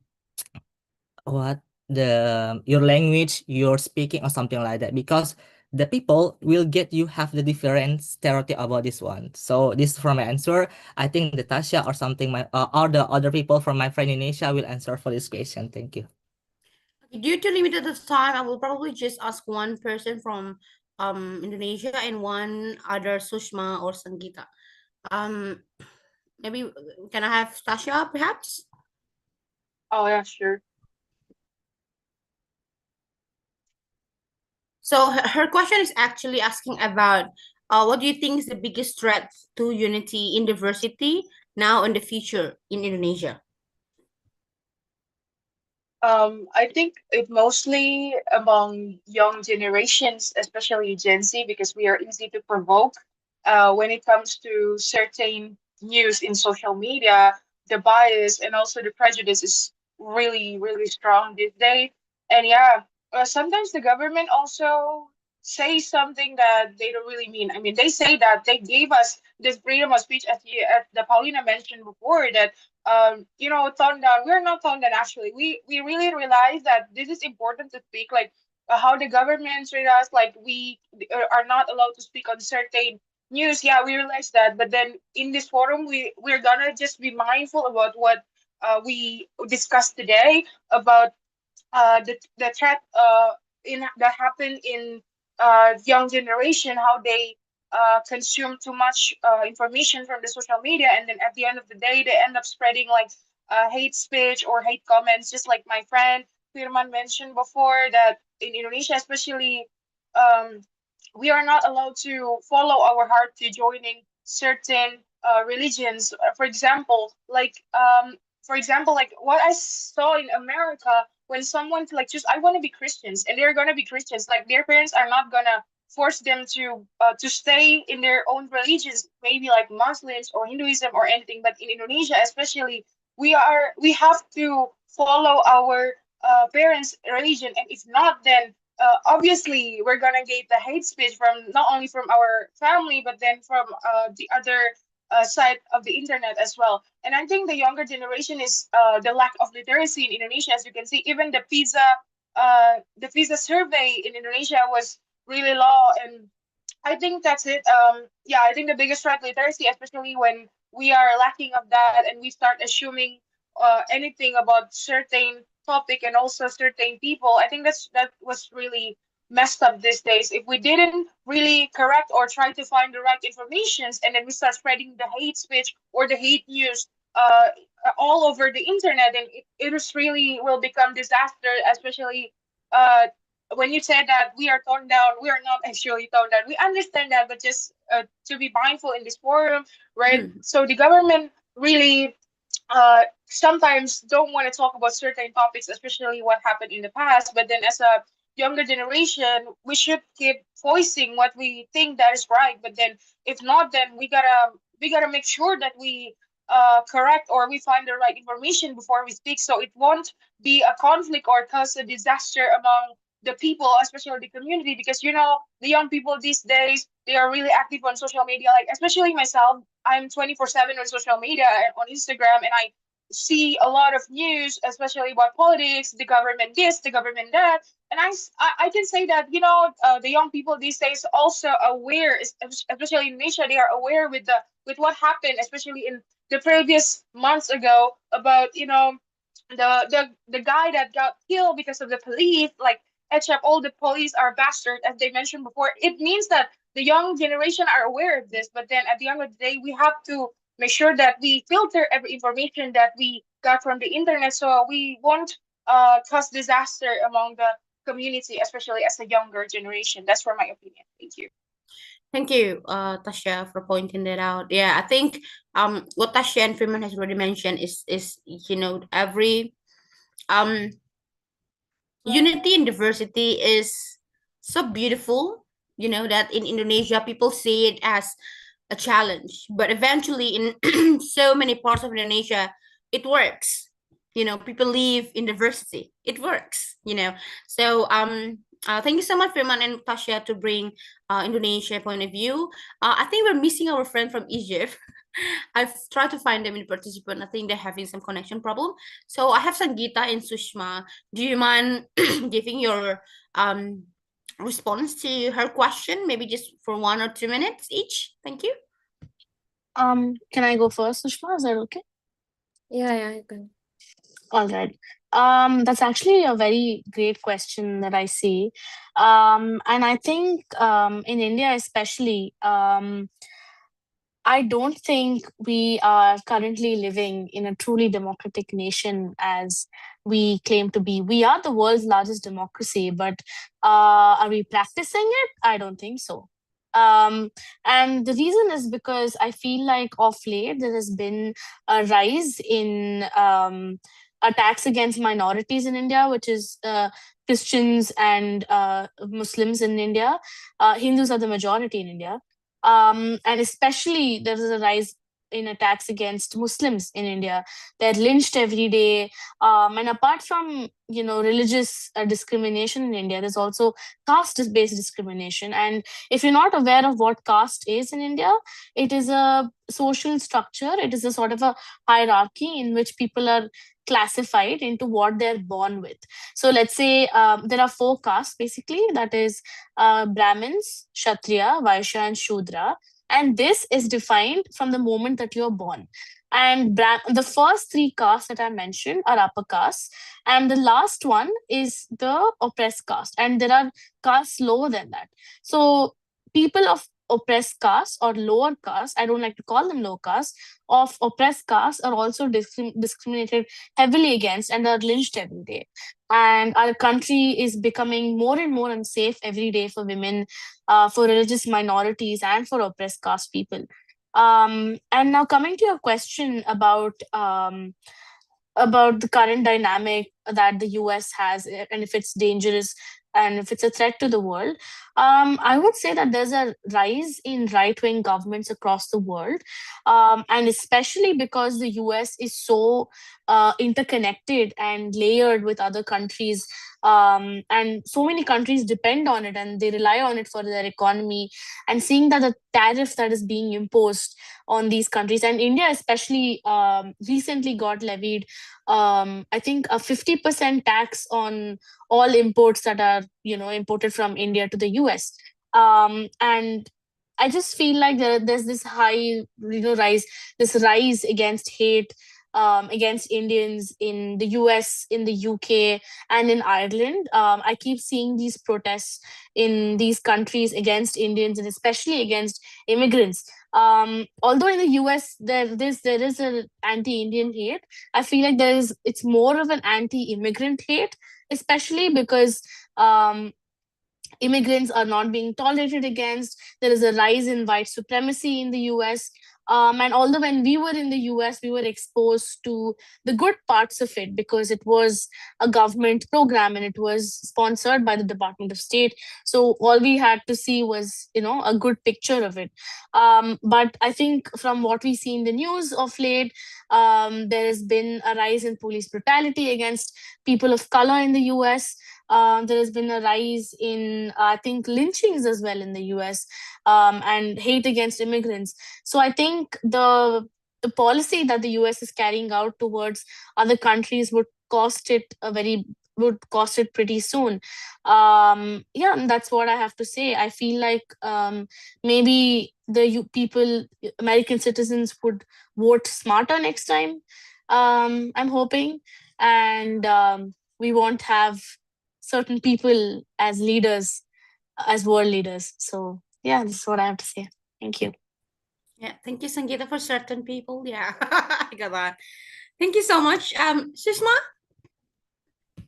what your language you're speaking or something like that, because the people will get you have the different stereotype about this one. So this is from my answer. I think the Tasha or something or the other people from my friend in Asia will answer for this question. Thank you. Due to limited time, I will probably just ask one person from Indonesia and one other Sushma or Sangeeta. Maybe can I have Tasha perhaps? Oh yeah, sure. So her question is actually asking about what do you think is the biggest threat to unity in diversity now and the future in Indonesia? I think it mostly among young generations, especially Gen Z, because we are easy to provoke when it comes to certain news in social media. The bias and also the prejudice is really, really strong these days. And yeah, sometimes the government also say something that they don't really mean. I mean, they say that they gave us this freedom of speech, as the Paulina mentioned before, that tone down. We're not tone down actually. We really realize that this is important to speak, like how the government treat us, like we are not allowed to speak on certain news. Yeah, we realize that, but then in this forum, we're gonna just be mindful about what we discussed today about the threat that happened in young generation, how they consume too much information from the social media, and then at the end of the day they end up spreading like hate speech or hate comments, just like my friend Firman mentioned before, that in Indonesia especially, um, we are not allowed to follow our heart to joining certain religions. For example, like what I saw in America, when someone like just I want to be Christians and they're gonna be Christians, like their parents are not gonna force them to stay in their own religions, maybe like Muslims or Hinduism or anything. But in Indonesia, especially, we have to follow our parents' religion, and if not, then obviously we're gonna get the hate speech from not only from our family but then from the other side of the internet as well. And I think the younger generation is the lack of literacy in Indonesia. As you can see, even the PISA survey in Indonesia was really low, and I think that's it. Yeah, I think the biggest threat literacy, especially when we are lacking of that and we start assuming anything about certain topic and also certain people. I think that was really messed up these days. If we didn't really correct or try to find the right informations, and then we start spreading the hate speech or the hate news all over the internet, and it is really will become disaster, especially uh, when you said that we are toned down. We are not actually toned down. We understand that, but just to be mindful in this forum, right? So the government really sometimes don't want to talk about certain topics, especially what happened in the past. But then, as a younger generation, we should keep voicing what we think that is right. But then, if not, then we gotta make sure that we correct or we find the right information before we speak, so it won't be a conflict or cause a disaster among the people, especially the community. Because the young people these days, they are really active on social media. Like, especially myself, I'm 24/7 on social media and on Instagram, and I see a lot of news, especially about politics, the government this, the government that. And I can say that, the young people these days also aware, especially in Indonesia, they are aware with what happened, especially in the previous months ago, about, the guy that got killed because of the police. Like, HF, all the police are bastards, as they mentioned before. It means that the young generation are aware of this, but then at the end of the day, we have to make sure that we filter every information that we got from the internet, so we won't cause disaster among the community, especially as a younger generation. That's for my opinion. Thank you. Thank you, Tasha, for pointing that out. Yeah, I think what Tasha and Freeman has already mentioned is every um unity and diversity is so beautiful. That in Indonesia people see it as a challenge, but eventually in so many parts of Indonesia it works. People live in diversity, it works. So thank you so much, Firman and Tasha, to bring Indonesia point of view. I think we're missing our friend from Egypt. I've tried to find them in participant. I think they're having some connection problem. So I have Sangeeta and Sushma. Do you mind giving your response to her question? Maybe just for 1 or 2 minutes each. Thank you. Can I go first, Sushma? Is that okay? Yeah, you can. All right. That's actually a very great question that I see. And I think in India especially, I don't think we are currently living in a truly democratic nation as we claim to be. We are the world's largest democracy, but are we practicing it? I don't think so. And the reason is because I feel like of late there has been a rise in attacks against minorities in India, which is Christians and Muslims in India. Hindus are the majority in India. And especially there is a rise in attacks against Muslims in India. They're lynched every day. And apart from religious discrimination in India, there's also caste-based discrimination. And if you're not aware of what caste is in India, it is a social structure. It is a sort of a hierarchy in which people are classified into what they're born with. So let's say there are 4 castes basically, that is Brahmins, Kshatriya, Vaishya, and Shudra. And this is defined from the moment that you're born. And the first 3 castes that I mentioned are upper castes, and the last one is the oppressed caste, and there are castes lower than that. So people of oppressed caste or lower caste, I don't like to call them low caste, of oppressed caste are also discriminated heavily against and are lynched every day. And our country is becoming more and more unsafe every day for women, for religious minorities, and for oppressed caste people. And now coming to your question about the current dynamic that the US has, and if it's dangerous and if it's a threat to the world, I would say that there's a rise in right-wing governments across the world, and especially because the US is so interconnected and layered with other countries, and so many countries depend on it and they rely on it for their economy. And seeing that the tariff that is being imposed on these countries, and India especially recently got levied, I think a 50% tax on all imports that are imported from India to the US. And I just feel like there's this high rise against hate against Indians in the US, in the UK, and in Ireland. I keep seeing these protests in these countries against Indians and especially against immigrants. Although in the US there is an anti-Indian hate, I feel like it's more of an anti-immigrant hate, especially because immigrants are not being tolerated against. There is a rise in white supremacy in the US. And although when we were in the US, we were exposed to the good parts of it because it was a government program and it was sponsored by the Department of State. So all we had to see was, a good picture of it. But I think from what we see in the news of late, there has been a rise in police brutality against people of color in the US. There has been a rise in, I think, lynchings as well in the US, and hate against immigrants. So I think the policy that the US is carrying out towards other countries would cost it pretty soon. Yeah, and that's what I have to say. I feel like maybe people, American citizens, would vote smarter next time. I'm hoping, and we won't have certain people as leaders, as world leaders. So yeah, this is what I have to say. Thank you. Yeah, thank you, Sangeeta, for certain people. Yeah, I got that. Thank you so much. Sushma?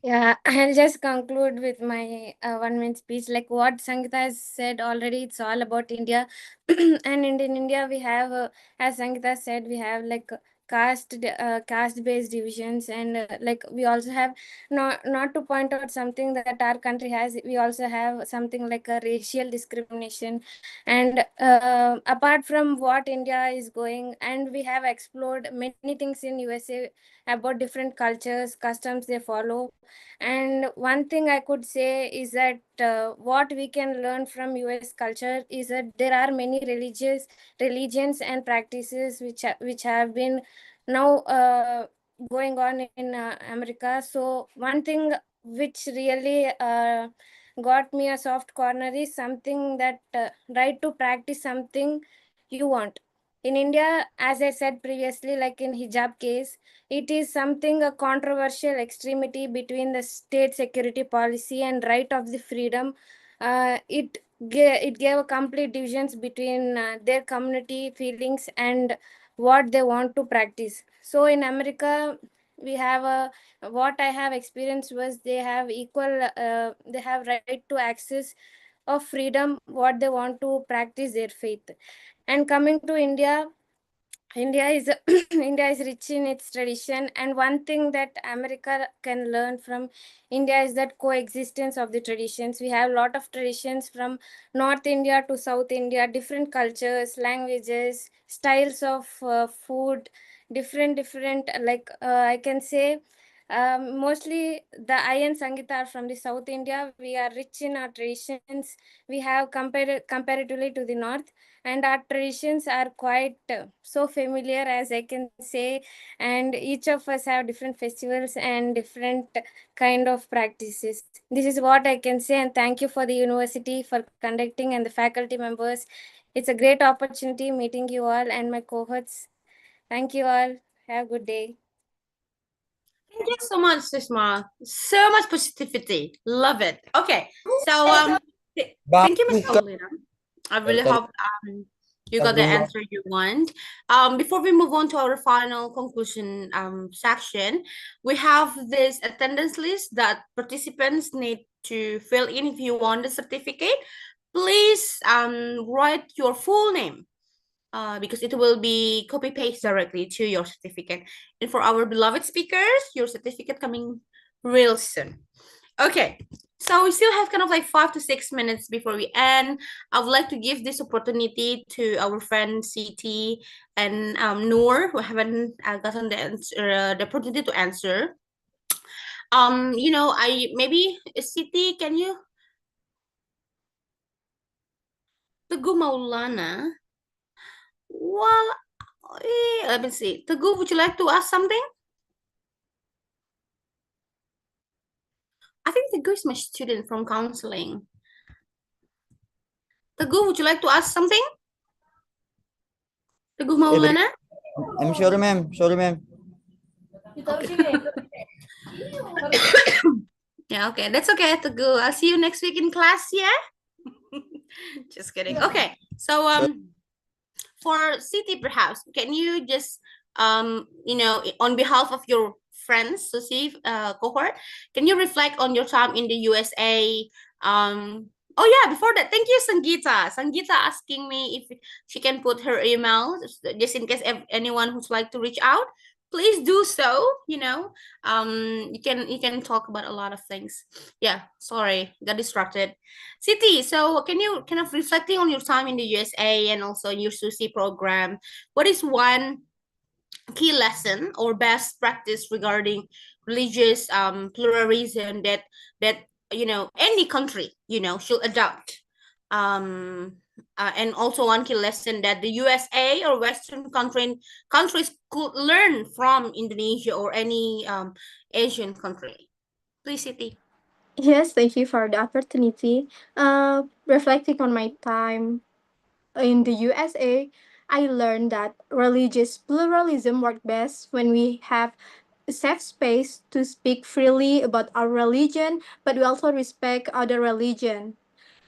Yeah, I'll just conclude with my 1 minute speech. Like what Sangeeta has said already, it's all about India. And in India, we have, as Sangeeta said, we have like caste based divisions, and like we also have, not to point out something that our country has, we also have something like a racial discrimination. And apart from what India is going, and we have explored many things in USA about different cultures, customs they follow. And one thing I could say is that what we can learn from US culture is that there are many religions and practices which have been now going on in America. So one thing which really got me a soft corner is something that right to practice something you want. In India, as I said previously, like in hijab case, it is something a controversial extremity between the state security policy and right of the freedom. It gave a complete divisions between their community feelings and what they want to practice. So in America, we have a what I have experienced was they have they have right to access of freedom what they want to practice their faith. And coming to India, India is India is rich in its tradition, and one thing that America can learn from India is that coexistence of the traditions. We have a lot of traditions from North India to South India, different cultures, languages, styles of food, different. Like I can say, mostly the I and Sangeeta are from the South India. We are rich in our traditions. We have comparatively to the North, and our traditions are quite so familiar, as I can say. And each of us have different festivals and different kind of practices. This is what I can say, and thank you for the university for conducting and the faculty members. It's a great opportunity meeting you all and my cohorts. Thank you all. Have a good day. Thank you so much, Sushma. So much positivity. Love it. Okay, so thank you, Ms. Paulina. I really hope you got the answer you want. Before we move on to our final conclusion section, we have this attendance list that participants need to fill in. If you want the certificate, please write your full name, because it will be copy paste directly to your certificate. And for our beloved speakers, your certificate coming real soon. Okay, so we still have kind of like 5 to 6 minutes before we end. I would like to give this opportunity to our friend CT and Noor, who haven't gotten the opportunity to answer. I maybe CT, can you? Teguh Maulana. Well, let me see. Teguh, would you like to ask something? I think Teguh is my student from counseling. Teguh, would you like to ask something? Teguh Maulana? I'm sorry, ma'am. Sorry, ma'am. Okay. Yeah, okay. That's okay, Teguh. I'll see you next week in class, yeah? Just kidding. Okay. So for City perhaps, can you just on behalf of your friends, Susie cohort, can you reflect on your time in the USA? Oh yeah, before that, thank you, Sangeeta. Sangeeta asking me if she can put her email just in case anyone who's like to reach out. Please do so. You can talk about a lot of things. Yeah, sorry, got distracted. Siti, so can you kind of reflecting on your time in the USA and also your SUSI program, what is one key lesson or best practice regarding religious pluralism that any country should adopt? And also one key lesson that the USA or Western countries could learn from Indonesia or any Asian country. Please, Siti. Yes, thank you for the opportunity. Reflecting on my time in the USA, I learned that religious pluralism works best when we have a safe space to speak freely about our religion, but we also respect other religion.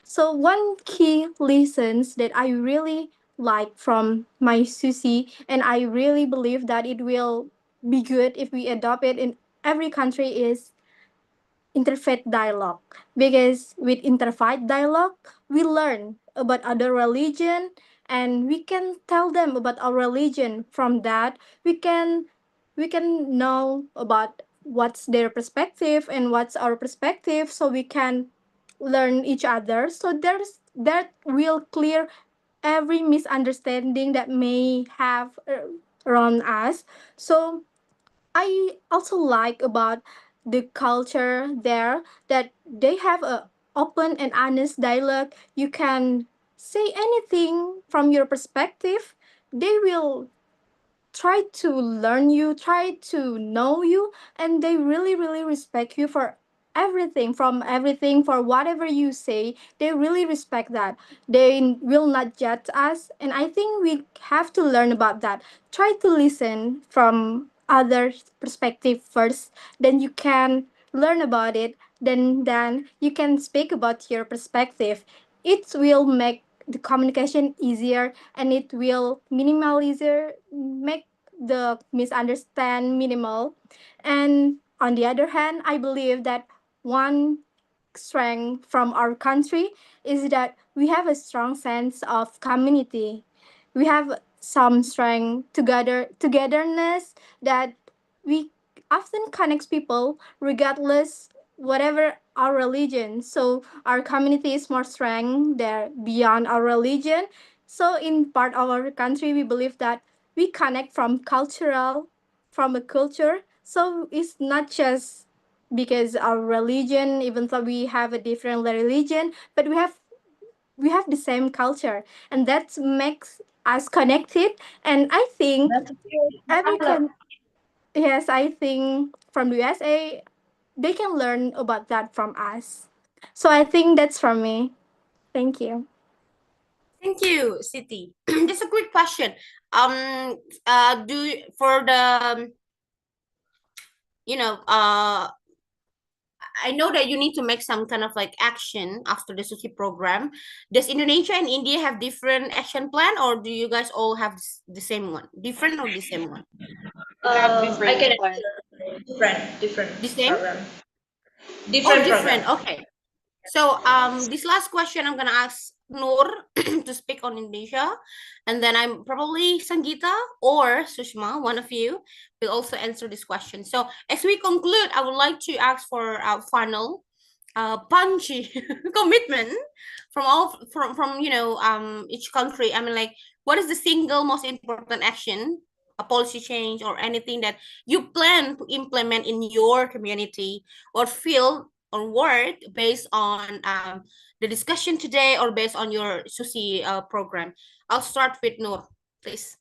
So one key lessons that I really like from my Susi, and I really believe that it will be good if we adopt it in every country, is interfaith dialogue, because with interfaith dialogue we learn about other religion and we can tell them about our religion. From that we can know about what's their perspective and what's our perspective, so we can learn each other, so that will clear every misunderstanding that may have around us. So I also like about the culture there that they have a open and honest dialogue. You can say anything from your perspective. They will try to learn you, try to know you, and they really, really respect you for everything, from everything, for whatever you say. They really respect that. They will not judge us, and I think we have to learn about that. Try to listen from other perspective first, then you can learn about it, then you can speak about your perspective. It will make the communication easier, and it will make the misunderstand minimal. And on the other hand, I believe that one strength from our country is that we have a strong sense of community. We have some strength togetherness that we often connects people regardless whatever our religion. So our community is more strong there beyond our religion. So in part of our country we believe that we connect from a culture. So it's not just because our religion, even though we have a different religion, but we have the same culture, and that makes us connected. And I think every can yes, I think from the USA they can learn about that from us. So I think that's from me. Thank you. Thank you, Siti. Just a quick question. For the I know that you need to make some kind of like action after the Sushi program. Does Indonesia and India have different action plan, or do you guys all have the same one? Different or the same one? Have I different can plan. answer different The same? program, Oh, different program. different. Okay. So this last question I'm gonna ask Noor to speak on Indonesia, and then I'm probably Sangeeta or Sushma, one of you, will also answer this question. So as we conclude, I would like to ask for our final punchy commitment from each country. I mean, like, what is the single most important action, a policy change, or anything that you plan to implement in your community or field or work based on the discussion today or based on your SUSI program? I'll start with Noor, please.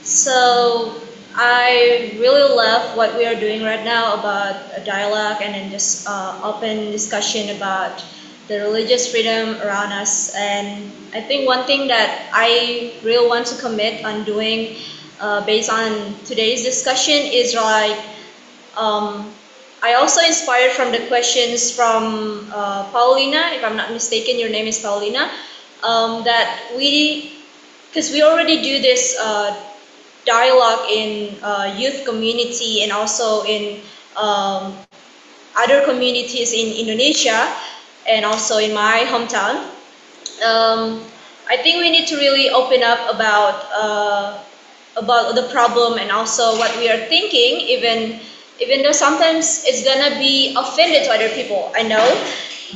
So I really love what we are doing right now about a dialogue and then just open discussion about the religious freedom around us. And I think one thing that I really want to commit on doing based on today's discussion is like I also inspired from the questions from Paulina, if I'm not mistaken, your name is Paulina, that because we already do this dialogue in youth community and also in um, other communities in Indonesia and also in my hometown. I think we need to really open up about the problem and also what we are thinking, even though sometimes it's gonna be offended to other people. I know,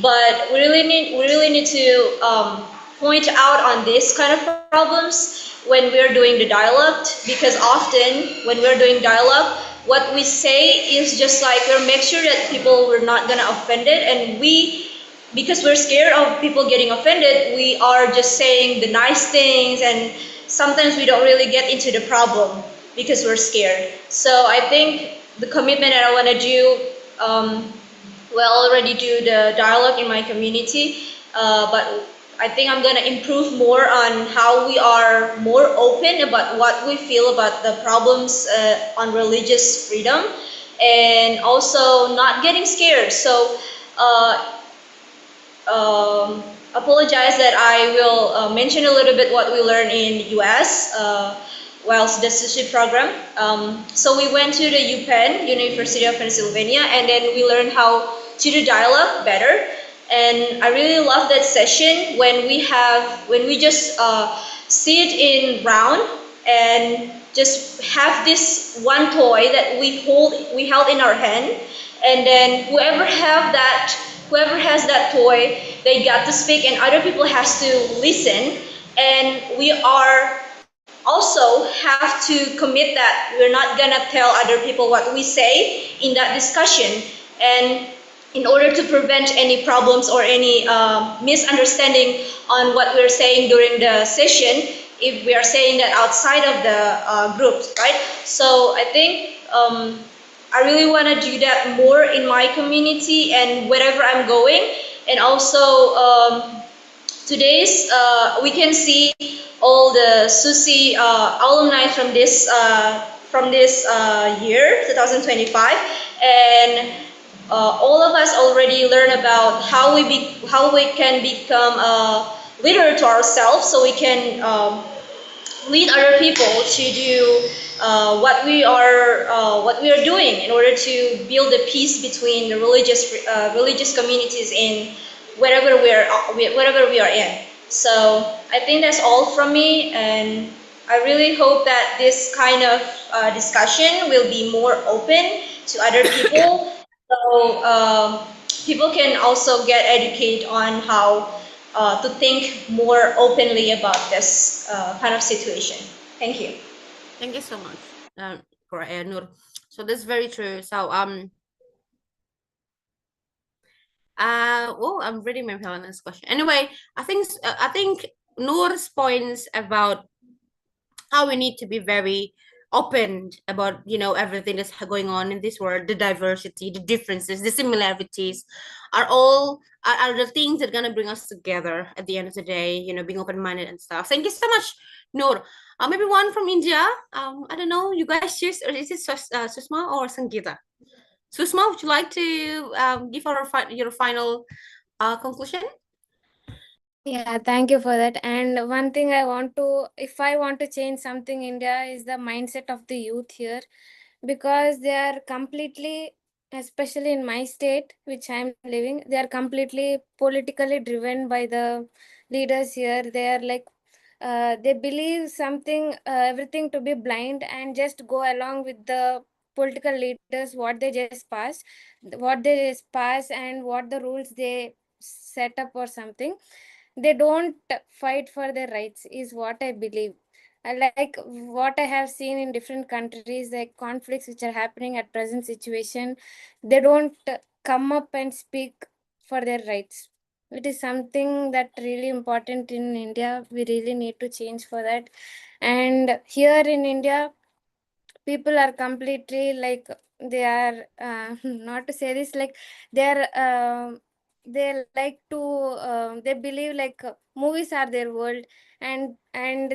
but we really need to point out on this kind of problems when we're doing the dialogue, because often when we're doing dialogue, what we say is just like we'll make sure that people were not gonna offended, and because we're scared of people getting offended, we are just saying the nice things, and sometimes we don't really get into the problem because we're scared. So I think the commitment that I want to do, well, already do the dialogue in my community, but I think I'm going to improve more on how we are more open about what we feel about the problems on religious freedom, and also not getting scared. So uh, apologize that I will mention a little bit what we learned in US whilst the sushi program. So we went to the UPenn, University of Pennsylvania, and then we learned how to do dialogue better. And I really love that session when we just sit in round and just have this one toy that we held in our hand, and then whoever has that toy, they got to speak and other people has to listen, and we are also have to commit that we're not gonna tell other people what we say in that discussion, and in order to prevent any problems or any misunderstanding on what we're saying during the session, if we are saying that outside of the groups, right? So I think I really want to do that more in my community and wherever I'm going. And also today's we can see all the SUSI alumni from this year 2025, and all of us already learn about how we can become a leader to ourselves, so we can lead other people to do what we are doing in order to build a peace between the religious communities in wherever we are in. So I think that's all from me, and I really hope that this kind of discussion will be more open to other people, so people can also get educated on how to think more openly about this kind of situation. Thank you. Thank you so much, Nur. So that's very true. So oh, I'm reading my Helena's question. Anyway, I think Noor's points about how we need to be very open about everything that's going on in this world, the diversity, the differences, the similarities are all are the things that are gonna bring us together at the end of the day, being open-minded and stuff. Thank you so much, Noor. Maybe one from India. I don't know, you guys choose, or is it Susma or Sangeeta? Susma, would you like to give your final conclusion? Yeah, thank you for that. And one thing if I want to change something, India, is the mindset of the youth here, because they are completely, especially in my state, which I'm living, they are completely politically driven by the leaders here. They are like, they believe everything to be blind and just go along with the political leaders, what they just pass and what the rules they set up or something. They don't fight for their rights, is what I believe. I like what I have seen in different countries, like conflicts which are happening at present situation. They don't come up and speak for their rights. It is something that really important in India. We really need to change for that. And here in India, people are completely like, they are not to say this, like they are they like to they believe like movies are their world, and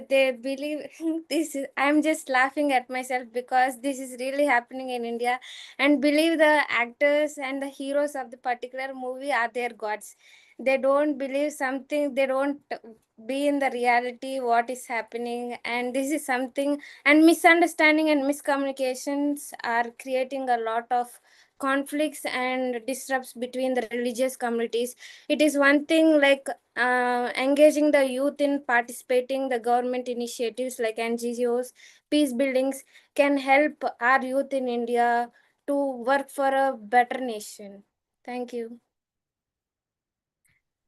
they believe this is, I'm just laughing at myself because this is really happening in India, and believe the actors and the heroes of the particular movie are their gods. They don't believe something, they don't be in the reality what is happening, and this is something, and misunderstanding and miscommunications are creating a lot of conflicts and disrupts between the religious communities. It is one thing like engaging the youth in participating the government initiatives like NGOs, peace buildings can help our youth in India to work for a better nation. Thank you.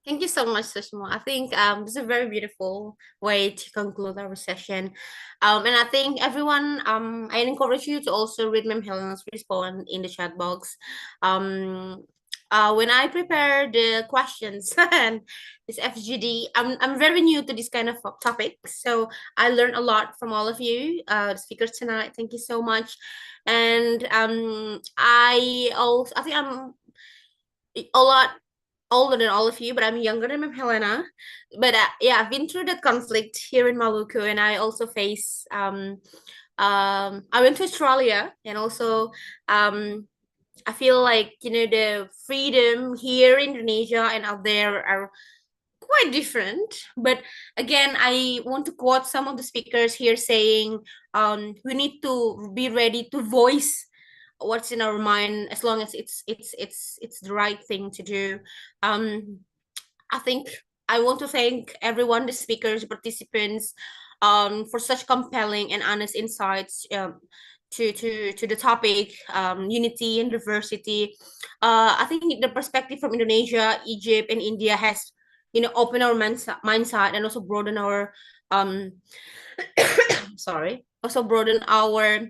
Thank you so much, Sushma. I think this is a very beautiful way to conclude our session. And I think everyone, I encourage you to also read Ma'am Helena's response in the chat box. When I prepare the questions and this FGD, I'm very new to this kind of topic, so I learned a lot from all of you, the speakers tonight. Thank you so much. And I think I'm a lot older than all of you, but I'm younger than Ma'am Helena. But yeah, I've been through that conflict here in Maluku, and I also face I went to Australia, and also I feel like the freedom here in Indonesia and out there are quite different. But again, I want to quote some of the speakers here saying we need to be ready to voice what's in our mind, as long as it's the right thing to do. I think I want to thank everyone, the speakers, participants, for such compelling and honest insights to the topic, unity and diversity. I think the perspective from Indonesia, Egypt, and India has opened our mindset and also broaden our sorry, also broaden our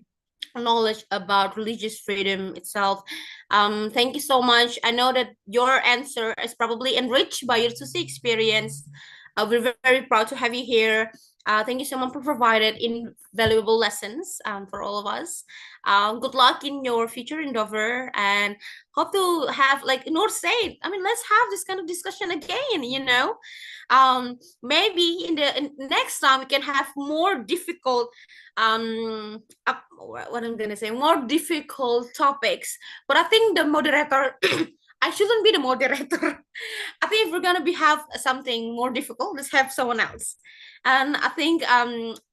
knowledge about religious freedom itself. Thank you so much. I know that your answer is probably enriched by your Susi experience. We're very proud to have you here. Thank you so much for provided invaluable lessons for all of us. Good luck in your future endeavor, and hope to have like Noor said. I mean, let's have this kind of discussion again. Maybe in next time we can have more difficult what I'm gonna say, more difficult topics. But I think the moderator I shouldn't be the moderator. I think if we're gonna have something more difficult, let's have someone else. And I think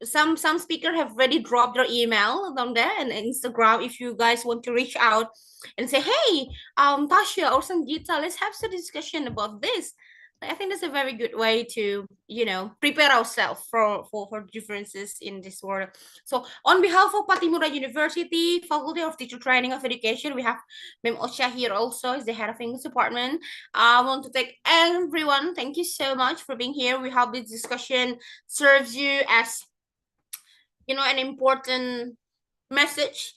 some speaker have already dropped their email down there and Instagram if you guys want to reach out and say, hey, Tasha or Sangeeta, let's have some discussion about this. I think that's a very good way to, prepare ourselves for differences in this world. So on behalf of Patimura University, Faculty of Teacher Training of Education, we have Mem Osha here also is the head of English department. I want to thank everyone. Thank you so much for being here. We hope this discussion serves you as, an important message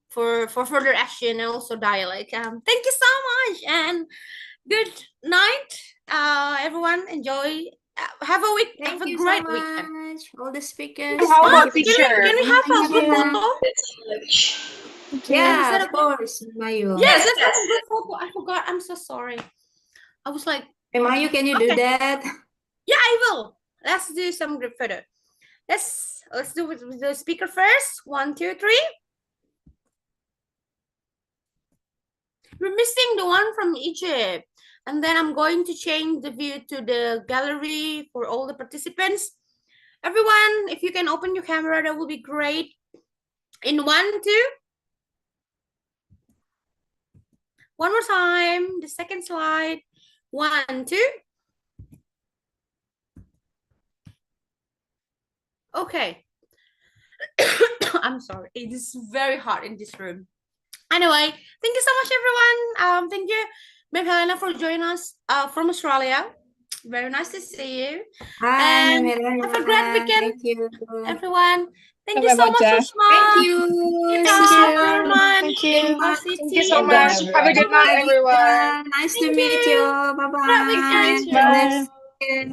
for further action and also dialogue. Thank you so much and good night, everyone. Enjoy. Have a week. Thank have a you great so weekend. much, all the speakers. How Thank about you for teacher? Can we have a group everyone. photo? Yeah, Is that of okay? course, Mayu. Yes, let's have a group photo. I forgot. I'm so sorry. I was like, Hey, Mayu, can you do that? Yeah, I will. Let's do some group photo. Let's do it with the speaker first. 1, 2, 3. We're missing the one from Egypt. And then I'm going to change the view to the gallery for all the participants. Everyone, if you can open your camera, that will be great. In 1, 2. One more time, the second slide. 1, 2. Okay. I'm sorry. It is very hot in this room. Anyway, thank you so much, everyone. Thank you, Ma'am Helena, for joining us from Australia. Very nice to see you. Hi, And Helena. have a great weekend, Thank you. everyone. Thank you Bye, so much, Mocha. Sushma. Thank you. Thank you, Firman. Thank you. Thank you Siti. so much. Have a good night, everyone. Nice to Thank meet you. you. Bye Great bye. weekend. Have a nice Bye. weekend.